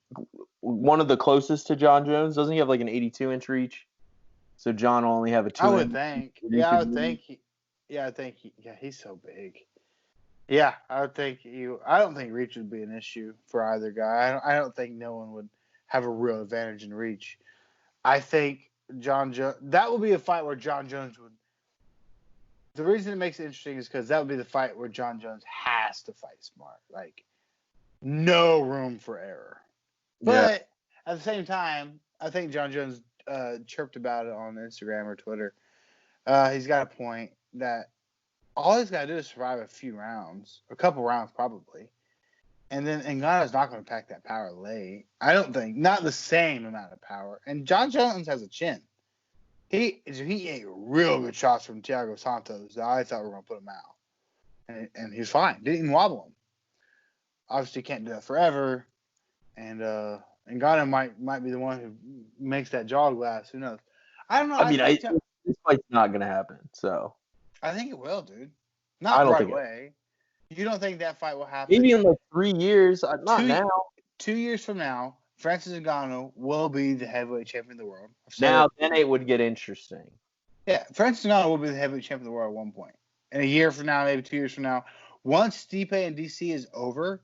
one of the closest to John Jones, doesn't he have like an 82-inch reach? So John will only have a 2-inch. I would think. Yeah, I would think. He's so big. Yeah, I would think I don't think reach would be an issue for either guy. I don't think no one would have a real advantage in reach. I think John Jones. That would be a fight where John Jones would. The reason it makes it interesting is because that would be the fight where John Jones has to fight smart. Like, no room for error. But at the same time, I think John Jones chirped about it on Instagram or Twitter. He's got a point that all he's got to do is survive a few rounds, a couple rounds probably. And then Ngannou's not going to pack that power late. I don't think. Not the same amount of power. And John Jones has a chin. He ate real good shots from Thiago Santos that I thought were going to put him out. And he's fine. Didn't even wobble him. Obviously, can't do that forever. And Ngannou might be the one who makes that jaw glass. Who knows? I don't know. I mean, this fight's not going to happen, so. I think it will, dude. Not right away. You don't think that fight will happen? Maybe in like 3 years. Not now. 2 years from now, Francis Ngannou will be the heavyweight champion of the world. Now, then it would get interesting. Yeah, Francis Ngannou will be the heavyweight champion of the world at one point. In a year from now, maybe 2 years from now. Once Stipe and DC is over,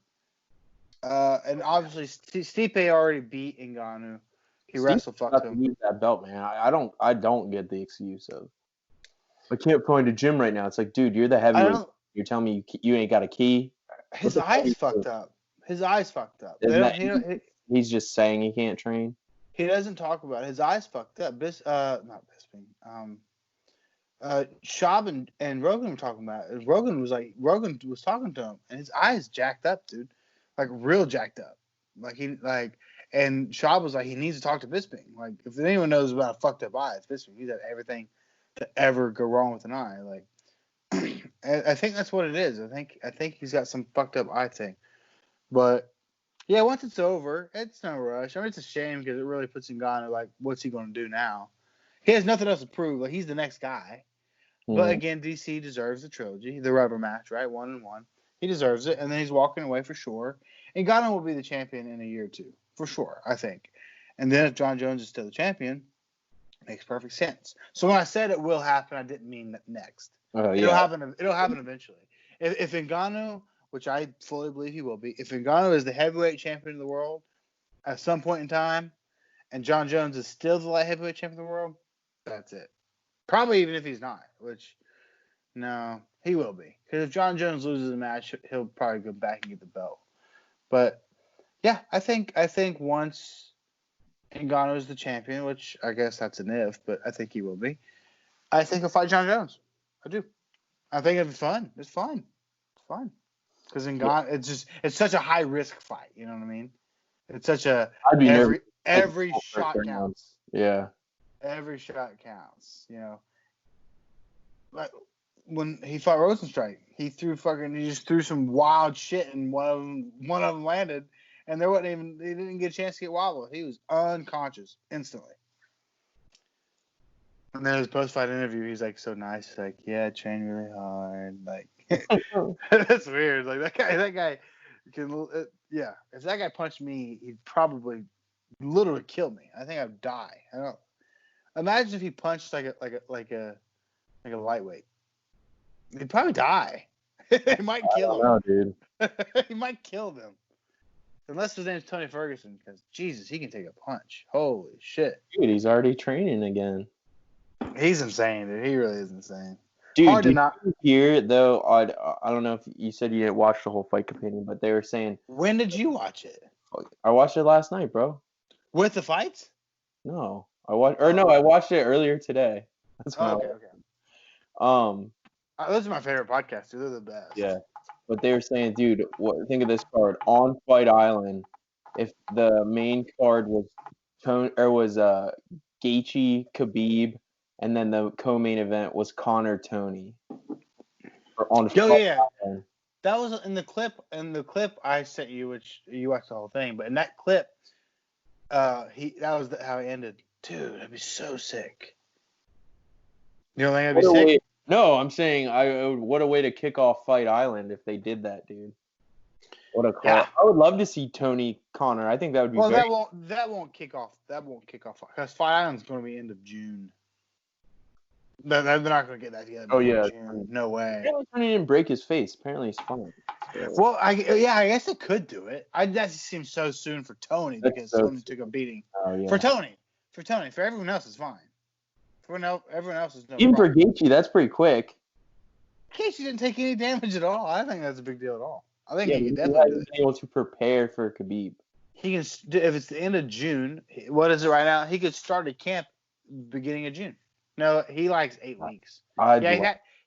and obviously Stipe already beat Ngannou. He wrestle fucked him. Need that belt, man. I don't get the excuse of I can't find a gym right now. It's like, dude, you're the heavyweight. You're telling me you ain't got a key? His eyes fucked up. His eyes fucked up. He's just saying he can't train. He doesn't talk about it. His eyes fucked up. Not Bisping. Schaub and Rogan were talking about it. Rogan was talking to him, and his eyes jacked up, dude, like real jacked up. And Schaub was like, he needs to talk to Bisping. Like, if anyone knows about a fucked up eye, it's Bisping. He's had everything to ever go wrong with an eye. Like, I think that's what it is. I think he's got some fucked up eye thing. But yeah, once it's over, it's no rush. I mean, it's a shame because it really puts Ngannou like, what's he going to do now? He has nothing else to prove. Like, he's the next guy. Mm-hmm. But again, DC deserves the trilogy, the rubber match, right? 1-1. He deserves it, and then he's walking away for sure. And Ngannou will be the champion in a year or two, for sure, I think. And then if John Jones is still the champion, it makes perfect sense. So when I said it will happen, I didn't mean that next. It'll happen eventually. If Ngannou, which I fully believe he will be, if Ngannou is the heavyweight champion of the world at some point in time, and John Jones is still the light heavyweight champion of the world, that's it. Probably even if he's not, which, no, he will be. Because if John Jones loses the match, he'll probably go back and get the belt. But, yeah, I think once Ngannou is the champion, which I guess that's an if, but I think he will be, I think he'll fight John Jones. I do. I think it'll be fun. It's fun. It's fun. Because Ngannou, it's such a high-risk fight, you know what I mean? It's such a every shot counts. Yeah. Every shot counts, you know. Like when he fought Rosenstrike, he just threw some wild shit, and one of them landed, and he didn't get a chance to get wobbled. He was unconscious instantly. And then his post-fight interview, he's like so nice, he's like, yeah, I trained really hard, like that's weird. Like that guy can, yeah. If that guy punched me, he'd probably literally kill me. I think I'd die. I don't. Imagine if he punched like a lightweight. He'd probably die. He might kill him. I don't know, dude. He might kill them. Unless his name's Tony Ferguson, because Jesus, he can take a punch. Holy shit. Dude, he's already training again. He's insane, dude. He really is insane. Dude, hard to not hear though. I don't know if you said you didn't watch the whole fight companion, but they were saying. When did you watch it? I watched it last night, bro. With the fights? No. I watched it earlier today. That's okay. Those are my favorite podcasts, dude. They're the best. Yeah. But they were saying, dude, think of this card. On Fight Island, if the main card was Gaethje, Khabib, and then the co-main event was Conor Tony. Yeah. That was in the clip. In the clip I sent you, which you watched the whole thing, but in that clip, how he ended. Dude, that'd be so sick. You don't think that'd be sick? No, I'm saying what a way to kick off Fight Island if they did that, dude. What a call! Yeah. I would love to see Tony Conor. I think that would be. Well, great. that won't kick off because Fight Island's going to be end of June. They're not going to get that together. Oh yeah, June. No way. Tony didn't break his face. Apparently, he's fine. Yeah. Well, I guess it could do it. That just seems so soon for Tony because Tony took a beating. Oh, yeah. For Tony, for everyone else is fine. Everyone else is no even problem. For Gaethje, that's pretty quick. Gaethje didn't take any damage at all. I don't think that's a big deal at all. I think he could definitely be able to prepare for Khabib. He can, if it's the end of June. What is it right now? He could start a camp beginning of June. No, he likes 8 weeks.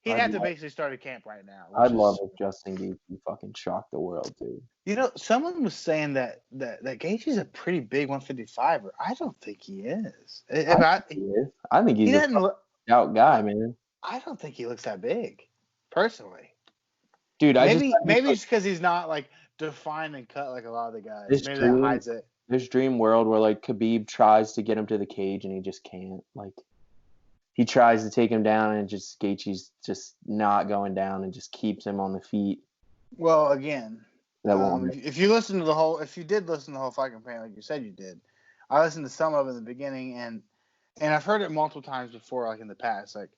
He'd have to basically start a camp right now. I'd love if Justin Gaethje fucking shocked the world, dude. You know, someone was saying that Gaethje's a pretty big 155er. I don't think he is. I think he's a out guy, man. I don't think he looks that big, personally. Dude, maybe it's because he's not like defined and cut like a lot of the guys. Maybe that hides it. This dream world where like Khabib tries to get him to the cage and he just can't. Like he tries to take him down and just Gaethje's just not going down and just keeps him on the feet. Well, again, That won't. If you listen to the whole, if you did listen to the whole fight campaign like you said you did, I listened to some of it in the beginning, and I've heard it multiple times before, like in the past. Like,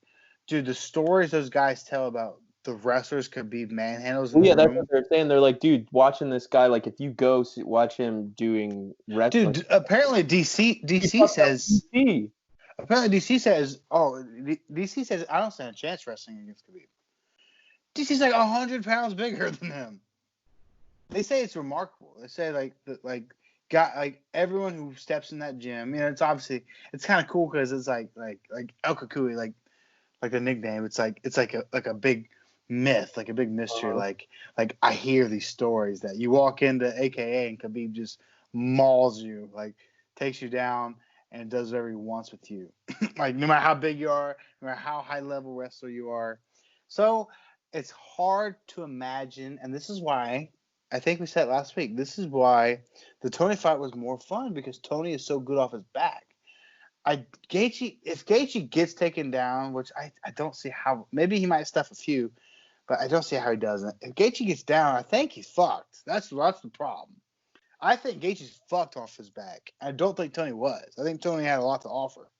dude, the stories those guys tell about the wrestlers could be manhandles in Well, yeah, the that's room. what they're saying. They're like, dude, watching this guy, like, if you go watch him doing wrestling, Dude, apparently DC he fucked up says. DC. Apparently DC says, DC says I don't stand a chance wrestling against Khabib. DC's like 100 pounds bigger than him. They say it's remarkable. They say everyone who steps in that gym, it's obviously it's kind of cool because it's like El Kakui, like the nickname. It's like a big myth, like a big mystery. Like I hear these stories that you walk into AKA and Khabib just mauls you, like takes you down and does whatever he wants with you. Like no matter how big you are, no matter how high level wrestler you are. So it's hard to imagine, and this is why I think we said it last week. This is why the Tony fight was more fun because Tony is so good off his back. If Gaethje gets taken down, which I don't see how, maybe he might stuff a few, but I don't see how he doesn't. If Gaethje gets down, I think he's fucked. That's the problem. I think Gaethje's fucked off his back. I don't think Tony was. I think Tony had a lot to offer.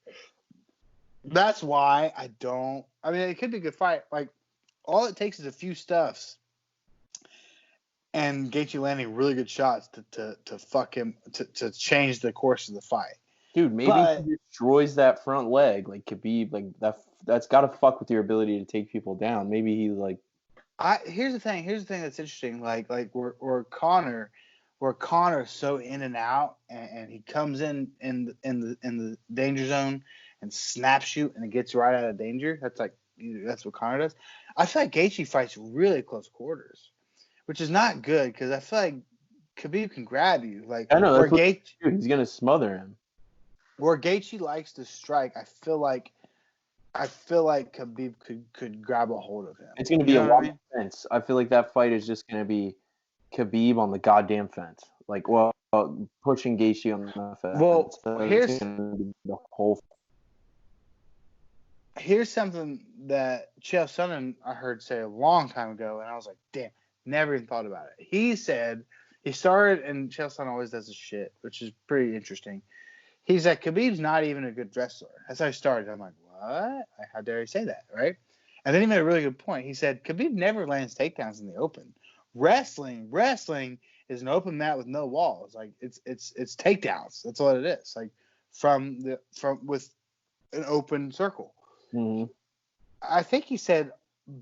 That's why it could be a good fight. Like, all it takes is a few stuffs and Gaethje landing really good shots to fuck him, to change the course of the fight. Dude, maybe he destroys that front leg. Like, Khabib, like, that's got to fuck with your ability to take people down. Maybe he's like... Here's the thing that's interesting. Like where Connor's so in and out, and he comes in the danger zone and snaps you, and it gets right out of danger. That's what Connor does. I feel like Gaethje fights really close quarters, which is not good because I feel like Khabib can grab you. Like, I know, he's gonna smother him. Where Gaethje likes to strike, I feel like Khabib could grab a hold of him. It's gonna be a long fence. I feel like that fight is just gonna be Khabib on the goddamn fence. Like, pushing Gaethje on the fence. Well, So here's the whole. Here's something that Chael Sonnen I heard say a long time ago, and I was like, damn, never even thought about it. He said he started, and Chael Sonnen always does this shit, which is pretty interesting. He's like, Khabib's not even a good wrestler. That's how he started. I'm like, what? How dare he say that, right? And then he made a really good point. He said, Khabib never lands takedowns in the open. Wrestling is an open mat with no walls. Like, it's takedowns. That's what it is. Like, with an open circle. Mm-hmm. I think he said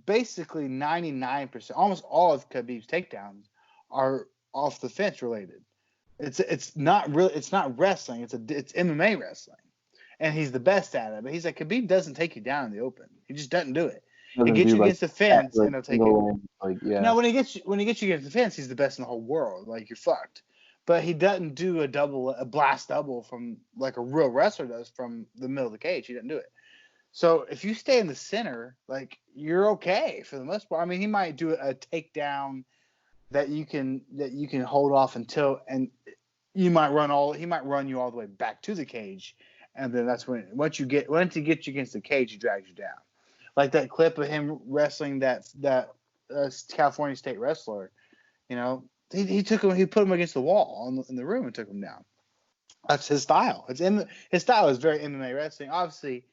basically 99%, almost all of Khabib's takedowns are off the fence related. It's not wrestling. It's MMA wrestling, and he's the best at it. But he's like, Khabib doesn't take you down in the open. He just doesn't do it. He gets you against the fence, and he'll take you. No, when he gets you against the fence, he's the best in the whole world. Like, you're fucked. But he doesn't do a blast double from like a real wrestler does from the middle of the cage. He doesn't do it. So if you stay in the center, like, you're okay for the most part. I mean, he might do a takedown that you can hold off until, and he might run you all the way back to the cage, and then that's when once he gets you against the cage, he drags you down. Like that clip of him wrestling that California State wrestler, he put him against the wall in the room and took him down. That's his style. His style is very MMA wrestling. Obviously,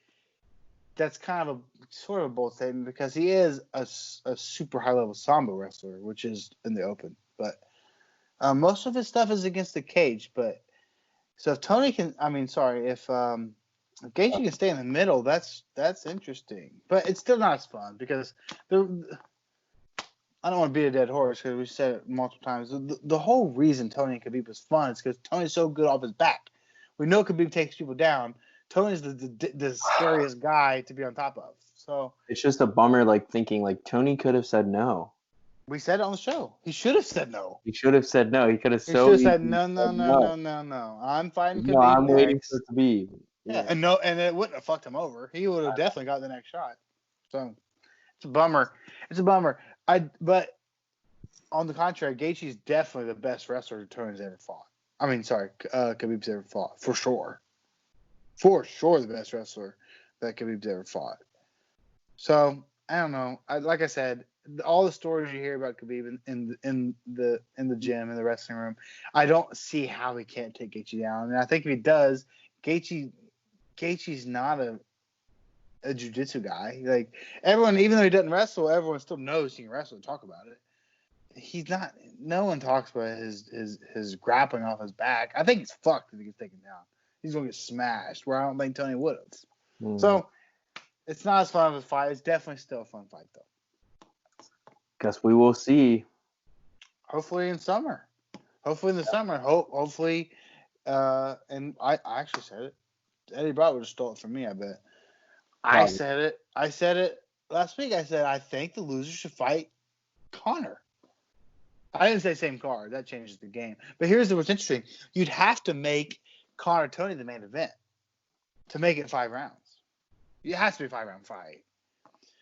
that's kind of sort of a bold statement because he is a super high level Sambo wrestler, which is in the open. But most of his stuff is against the cage. But so if Tony can, if Gaethje can stay in the middle, that's interesting. But it's still not as fun because I don't want to beat a dead horse because we said it multiple times. The whole reason Tony and Khabib was fun is because Tony's so good off his back. We know Khabib takes people down. Tony's the scariest guy to be on top of. So it's just a bummer, like, thinking, like, Tony could have said no. We said it on the show. He should have said no. He should have said no. He could have said no. I'm fighting Khabib. No, I'm waiting for Khabib. Yeah, and it wouldn't have fucked him over. He would have definitely got the next shot. So it's a bummer. But on the contrary, Gaethje's definitely the best wrestler Tony's ever fought. Khabib's ever fought, for sure. For sure, the best wrestler that Khabib's ever fought. So I don't know. Like I said, all the stories you hear about Khabib in the gym, in the wrestling room, I don't see how he can't take Gaethje down. And I think if he does, Gaethje's not a jiu-jitsu guy. Like, everyone, even though he doesn't wrestle, everyone still knows he can wrestle and talk about it. He's not. No one talks about his grappling off his back. I think he's fucked if he gets taken down. He's gonna get smashed. Where I don't think Tony would have. So it's not as fun of a fight. It's definitely still a fun fight though. Guess we will see. Hopefully in summer. Hopefully in the summer. Hopefully. And I actually said it. Eddie Bravo just stole it from me. I bet. I said it last week. I said I think the loser should fight Conor. I didn't say same card. That changes the game. But here's what's interesting. You'd have to make Conor Tony the main event to make it 5 rounds. It has to be a 5-round fight.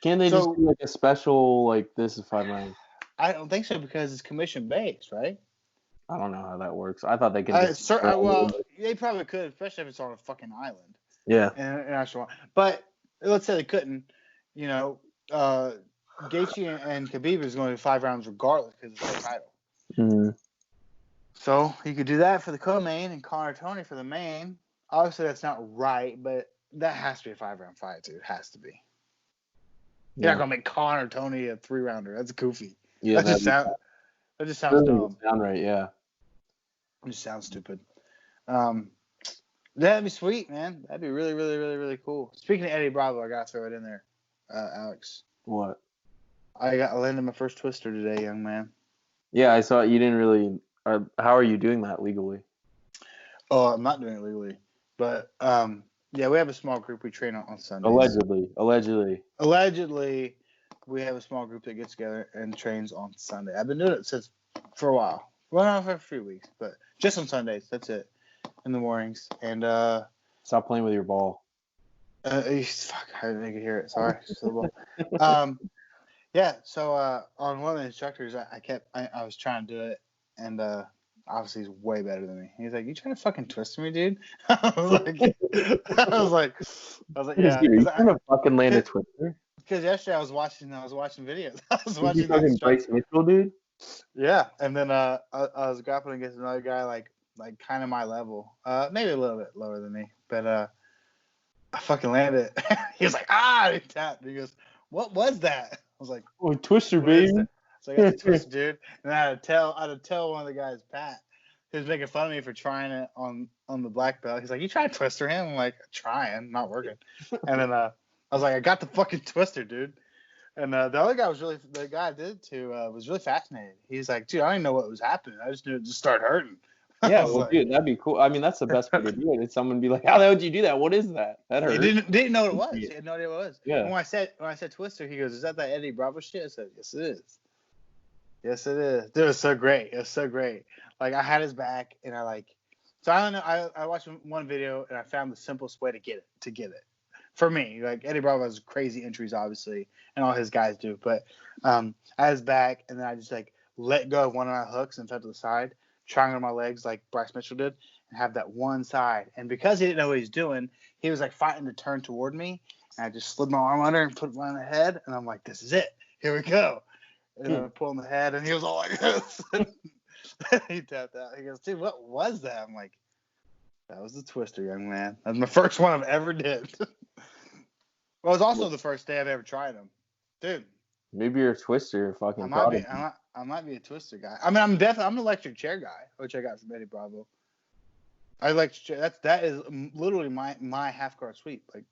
Can they just do like a special, like, this is 5 rounds? I don't think so because it's commission based, right? I don't know how that works. I thought they could. Well, they probably could, especially if it's on a fucking island. Yeah. International. But let's say they couldn't. You know, Gaethje and Khabib is going to be 5 rounds regardless because it's their title. Mm-hmm. So you could do that for the co-main and Conor Tony for the main. Obviously, that's not right, but that has to be a 5-round fight, too. It has to be. You're not gonna make Conor Tony a 3-rounder. That's goofy. Yeah, that just sounds dumb. Sound right? Yeah. It just sounds stupid. That'd be sweet, man. That'd be really, really, really, really cool. Speaking of Eddie Bravo, I gotta throw it in there, Alex. What? I landed my first twister today, young man. Yeah, I saw you didn't really. How are you doing that legally? Oh, I'm not doing it legally, but yeah, we have a small group we train on Sundays. Allegedly, we have a small group that gets together and trains on Sunday. I've been doing it for a while. Well, not for a few weeks, but just on Sundays. That's it. In the mornings. And stop playing with your ball. Fuck, I didn't hear it. Sorry. Yeah. So on one of the instructors, I was trying to do it, and obviously he's way better than me. He's like, "You trying to fucking twist me, dude?" I was like, yeah. You trying to fucking land a twister? Because yesterday I was watching videos. I was Did watching you fucking Bryce Mitchell, dude? Yeah, and then I was grappling against another guy like kind of my level, maybe a little bit lower than me, but I fucking landed it. He was like, he tapped. He goes, "What was that?" I was like, "Oh, twister, baby." So I got the twister, dude. And I had to tell one of the guys, Pat. He was making fun of me for trying it on the black belt. He's like, "You trying to twister him?" I'm like, "Trying, not working." And then I was like, "I got the fucking twister, dude." And the other guy was really fascinated. He's like, "Dude, I didn't know what was happening. I just knew it just started hurting." Yeah, well, dude, that'd be cool. I mean, that's the best way to do it. It's someone be like, "How the hell did you do that? What is that? That hurt." He didn't know what it was. He had no idea what it was. Yeah. And when I said twister, he goes, "Is that Eddie Bravo shit?" I said, "Yes, it is. Yes, it is." Dude, it was so great. It was so great. Like, I had his back, and so I don't know. I watched one video, and I found the simplest way to get it. For me, like, Eddie Bravo has crazy entries, obviously, and all his guys do. But I had his back, and then I just let go of one of my hooks and fell to the side, triangle my legs like Bryce Mitchell did, and have that one side. And because he didn't know what he was doing, he was fighting to turn toward me, and I just slid my arm under and put it on the head, and I'm like, "This is it. Here we go." And I pulled him the head, and he was all like this. He tapped out. He goes, "Dude, what was that?" I'm like, "That was the twister, young man. That's my first one I've ever did." Well, it was also the first day I've ever tried them, dude. Maybe you're a twister, fucking. I might be a twister guy. I mean, I'm an electric chair guy, which I got from Eddie Bravo. That is literally my half guard sweep. Like,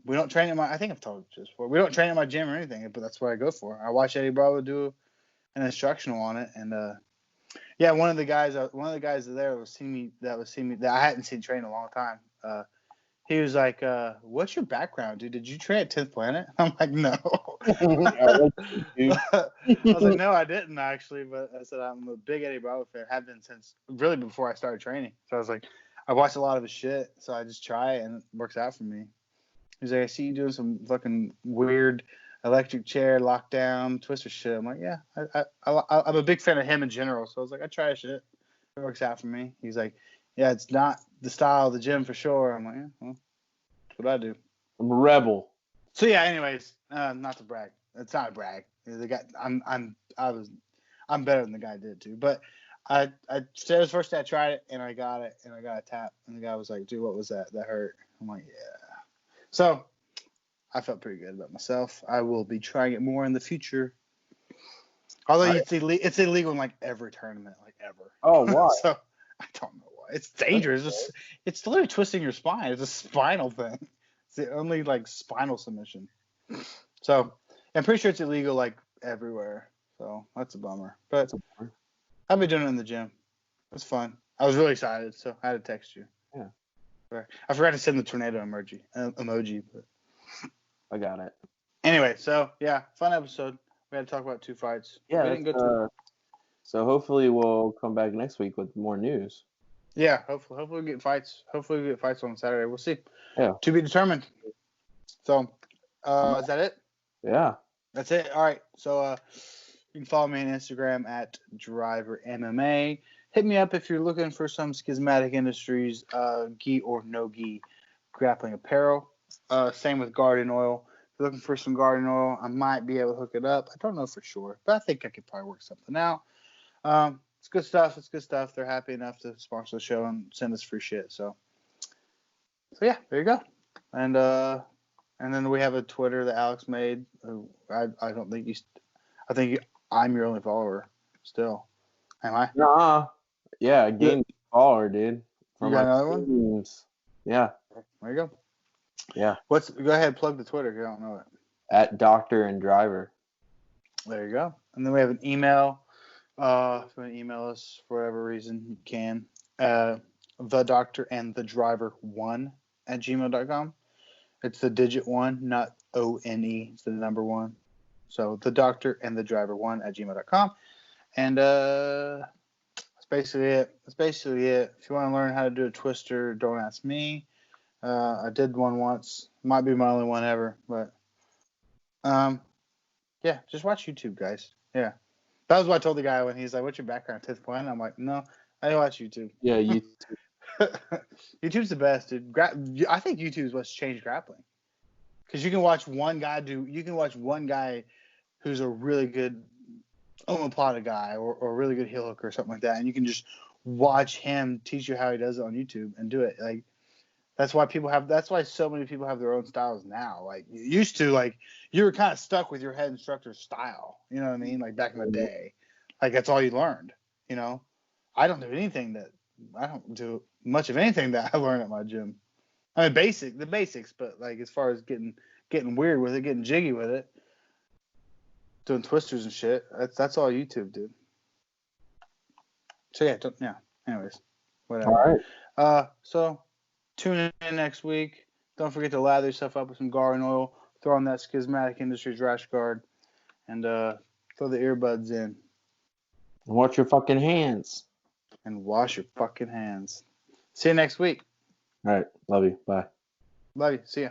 we don't train I think I've told you this before. We don't train at my gym or anything, but that's what I go for. I watch Eddie Bravo do an instructional on it, and yeah, one of the guys there that I hadn't seen train in a long time. He was like, "What's your background, dude? Did you train at 10th Planet?" I'm like, "No." I was like, "No, I didn't actually." But I said, "I'm a big Eddie Bravo fan. Have been since really before I started training." So I was like, I watched a lot of his shit, so I just try it and it works out for me. He's like, "I see you doing some fucking weird electric chair, lockdown, twister shit." I'm like, "Yeah, I'm a big fan of him in general." So I was like, "I try his shit. It works out for me." He's like, "Yeah, it's not the style of the gym for sure." I'm like, "Yeah, well, that's what I do." I'm a rebel. So yeah, anyways, not to brag. It's not a brag. The guy, I'm better than the guy did too. But I said it was the first day I tried it, and I got it, and I got a tap, and the guy was like, "Dude, what was that? That hurt." I'm like, "Yeah." So I felt pretty good about myself. I will be trying it more in the future. Although it's illegal in like every tournament, like ever. Oh, why? So I don't know why. It's dangerous. It's literally twisting your spine. It's a spinal thing. It's the only like spinal submission. So I'm pretty sure it's illegal like everywhere. So that's a bummer. But I've been doing it in the gym. It's fun. I was really excited, so I had to text you. Yeah. I forgot to send the tornado emoji, but I got it. anyway, so yeah, fun episode. We had to talk about 2 fights. Yeah. We didn't go too. So hopefully we'll come back next week with more news. Yeah, hopefully we get fights. Hopefully we get fights on Saturday. We'll see. Yeah. To be determined. So, is that it? Yeah. That's it. All right. So, you can follow me on Instagram at DriverMMA. Hit me up if you're looking for some Schismatic Industries gi or no gi grappling apparel. Same with Guardian Oil. If you're looking for some Guardian Oil, I might be able to hook it up. I don't know for sure, but I think I could probably work something out. It's good stuff. It's good stuff. They're happy enough to sponsor the show and send us free shit. So yeah, there you go. And then we have a Twitter that Alex made. I don't think I think I'm your only follower still. Am I? Nah. Yeah, game follower, dude. You got another one? Teams. Yeah. There you go. Yeah. Go ahead, plug the Twitter if you don't know it. At Doctor and Driver. There you go. And then we have an email. If you want to email us for whatever reason, you can. The Doctor and the Driver 1 at gmail.com. It's the digit 1, not ONE. It's the number 1. So the Doctor and the Driver 1 at gmail.com. And that's basically it. If you want to learn how to do a twister, don't ask me. I did one once. Might be my only one ever, but yeah, just watch YouTube, guys. Yeah. That was what I told the guy when he's like, "What's your background?" 10th point. I'm like, "No, I watch YouTube." Yeah, you. YouTube's the best, dude. I think YouTube is what's changed grappling. Because you can watch one guy who's a really good omoplata guy or a really good heel hook or something like that, and you can just watch him teach you how he does it on YouTube and do it. Like that's why so many people have their own styles now. Like you used to, like you were kind of stuck with your head instructor's style. You know what I mean? Like back in the day, like that's all you learned. You know, I don't do much of anything that I learned at my gym. I mean, the basics, but like as far as getting weird with it, getting jiggy with it, doing twisters and shit, that's all YouTube, dude. So yeah. Anyways, whatever. All right. So tune in next week. Don't forget to lather yourself up with some Guardian Oil. Throw on that Schismatic Industries rash guard, and throw the earbuds in. Watch your fucking hands. And wash your fucking hands. See you next week. All right. Love you. Bye. Love you. See ya.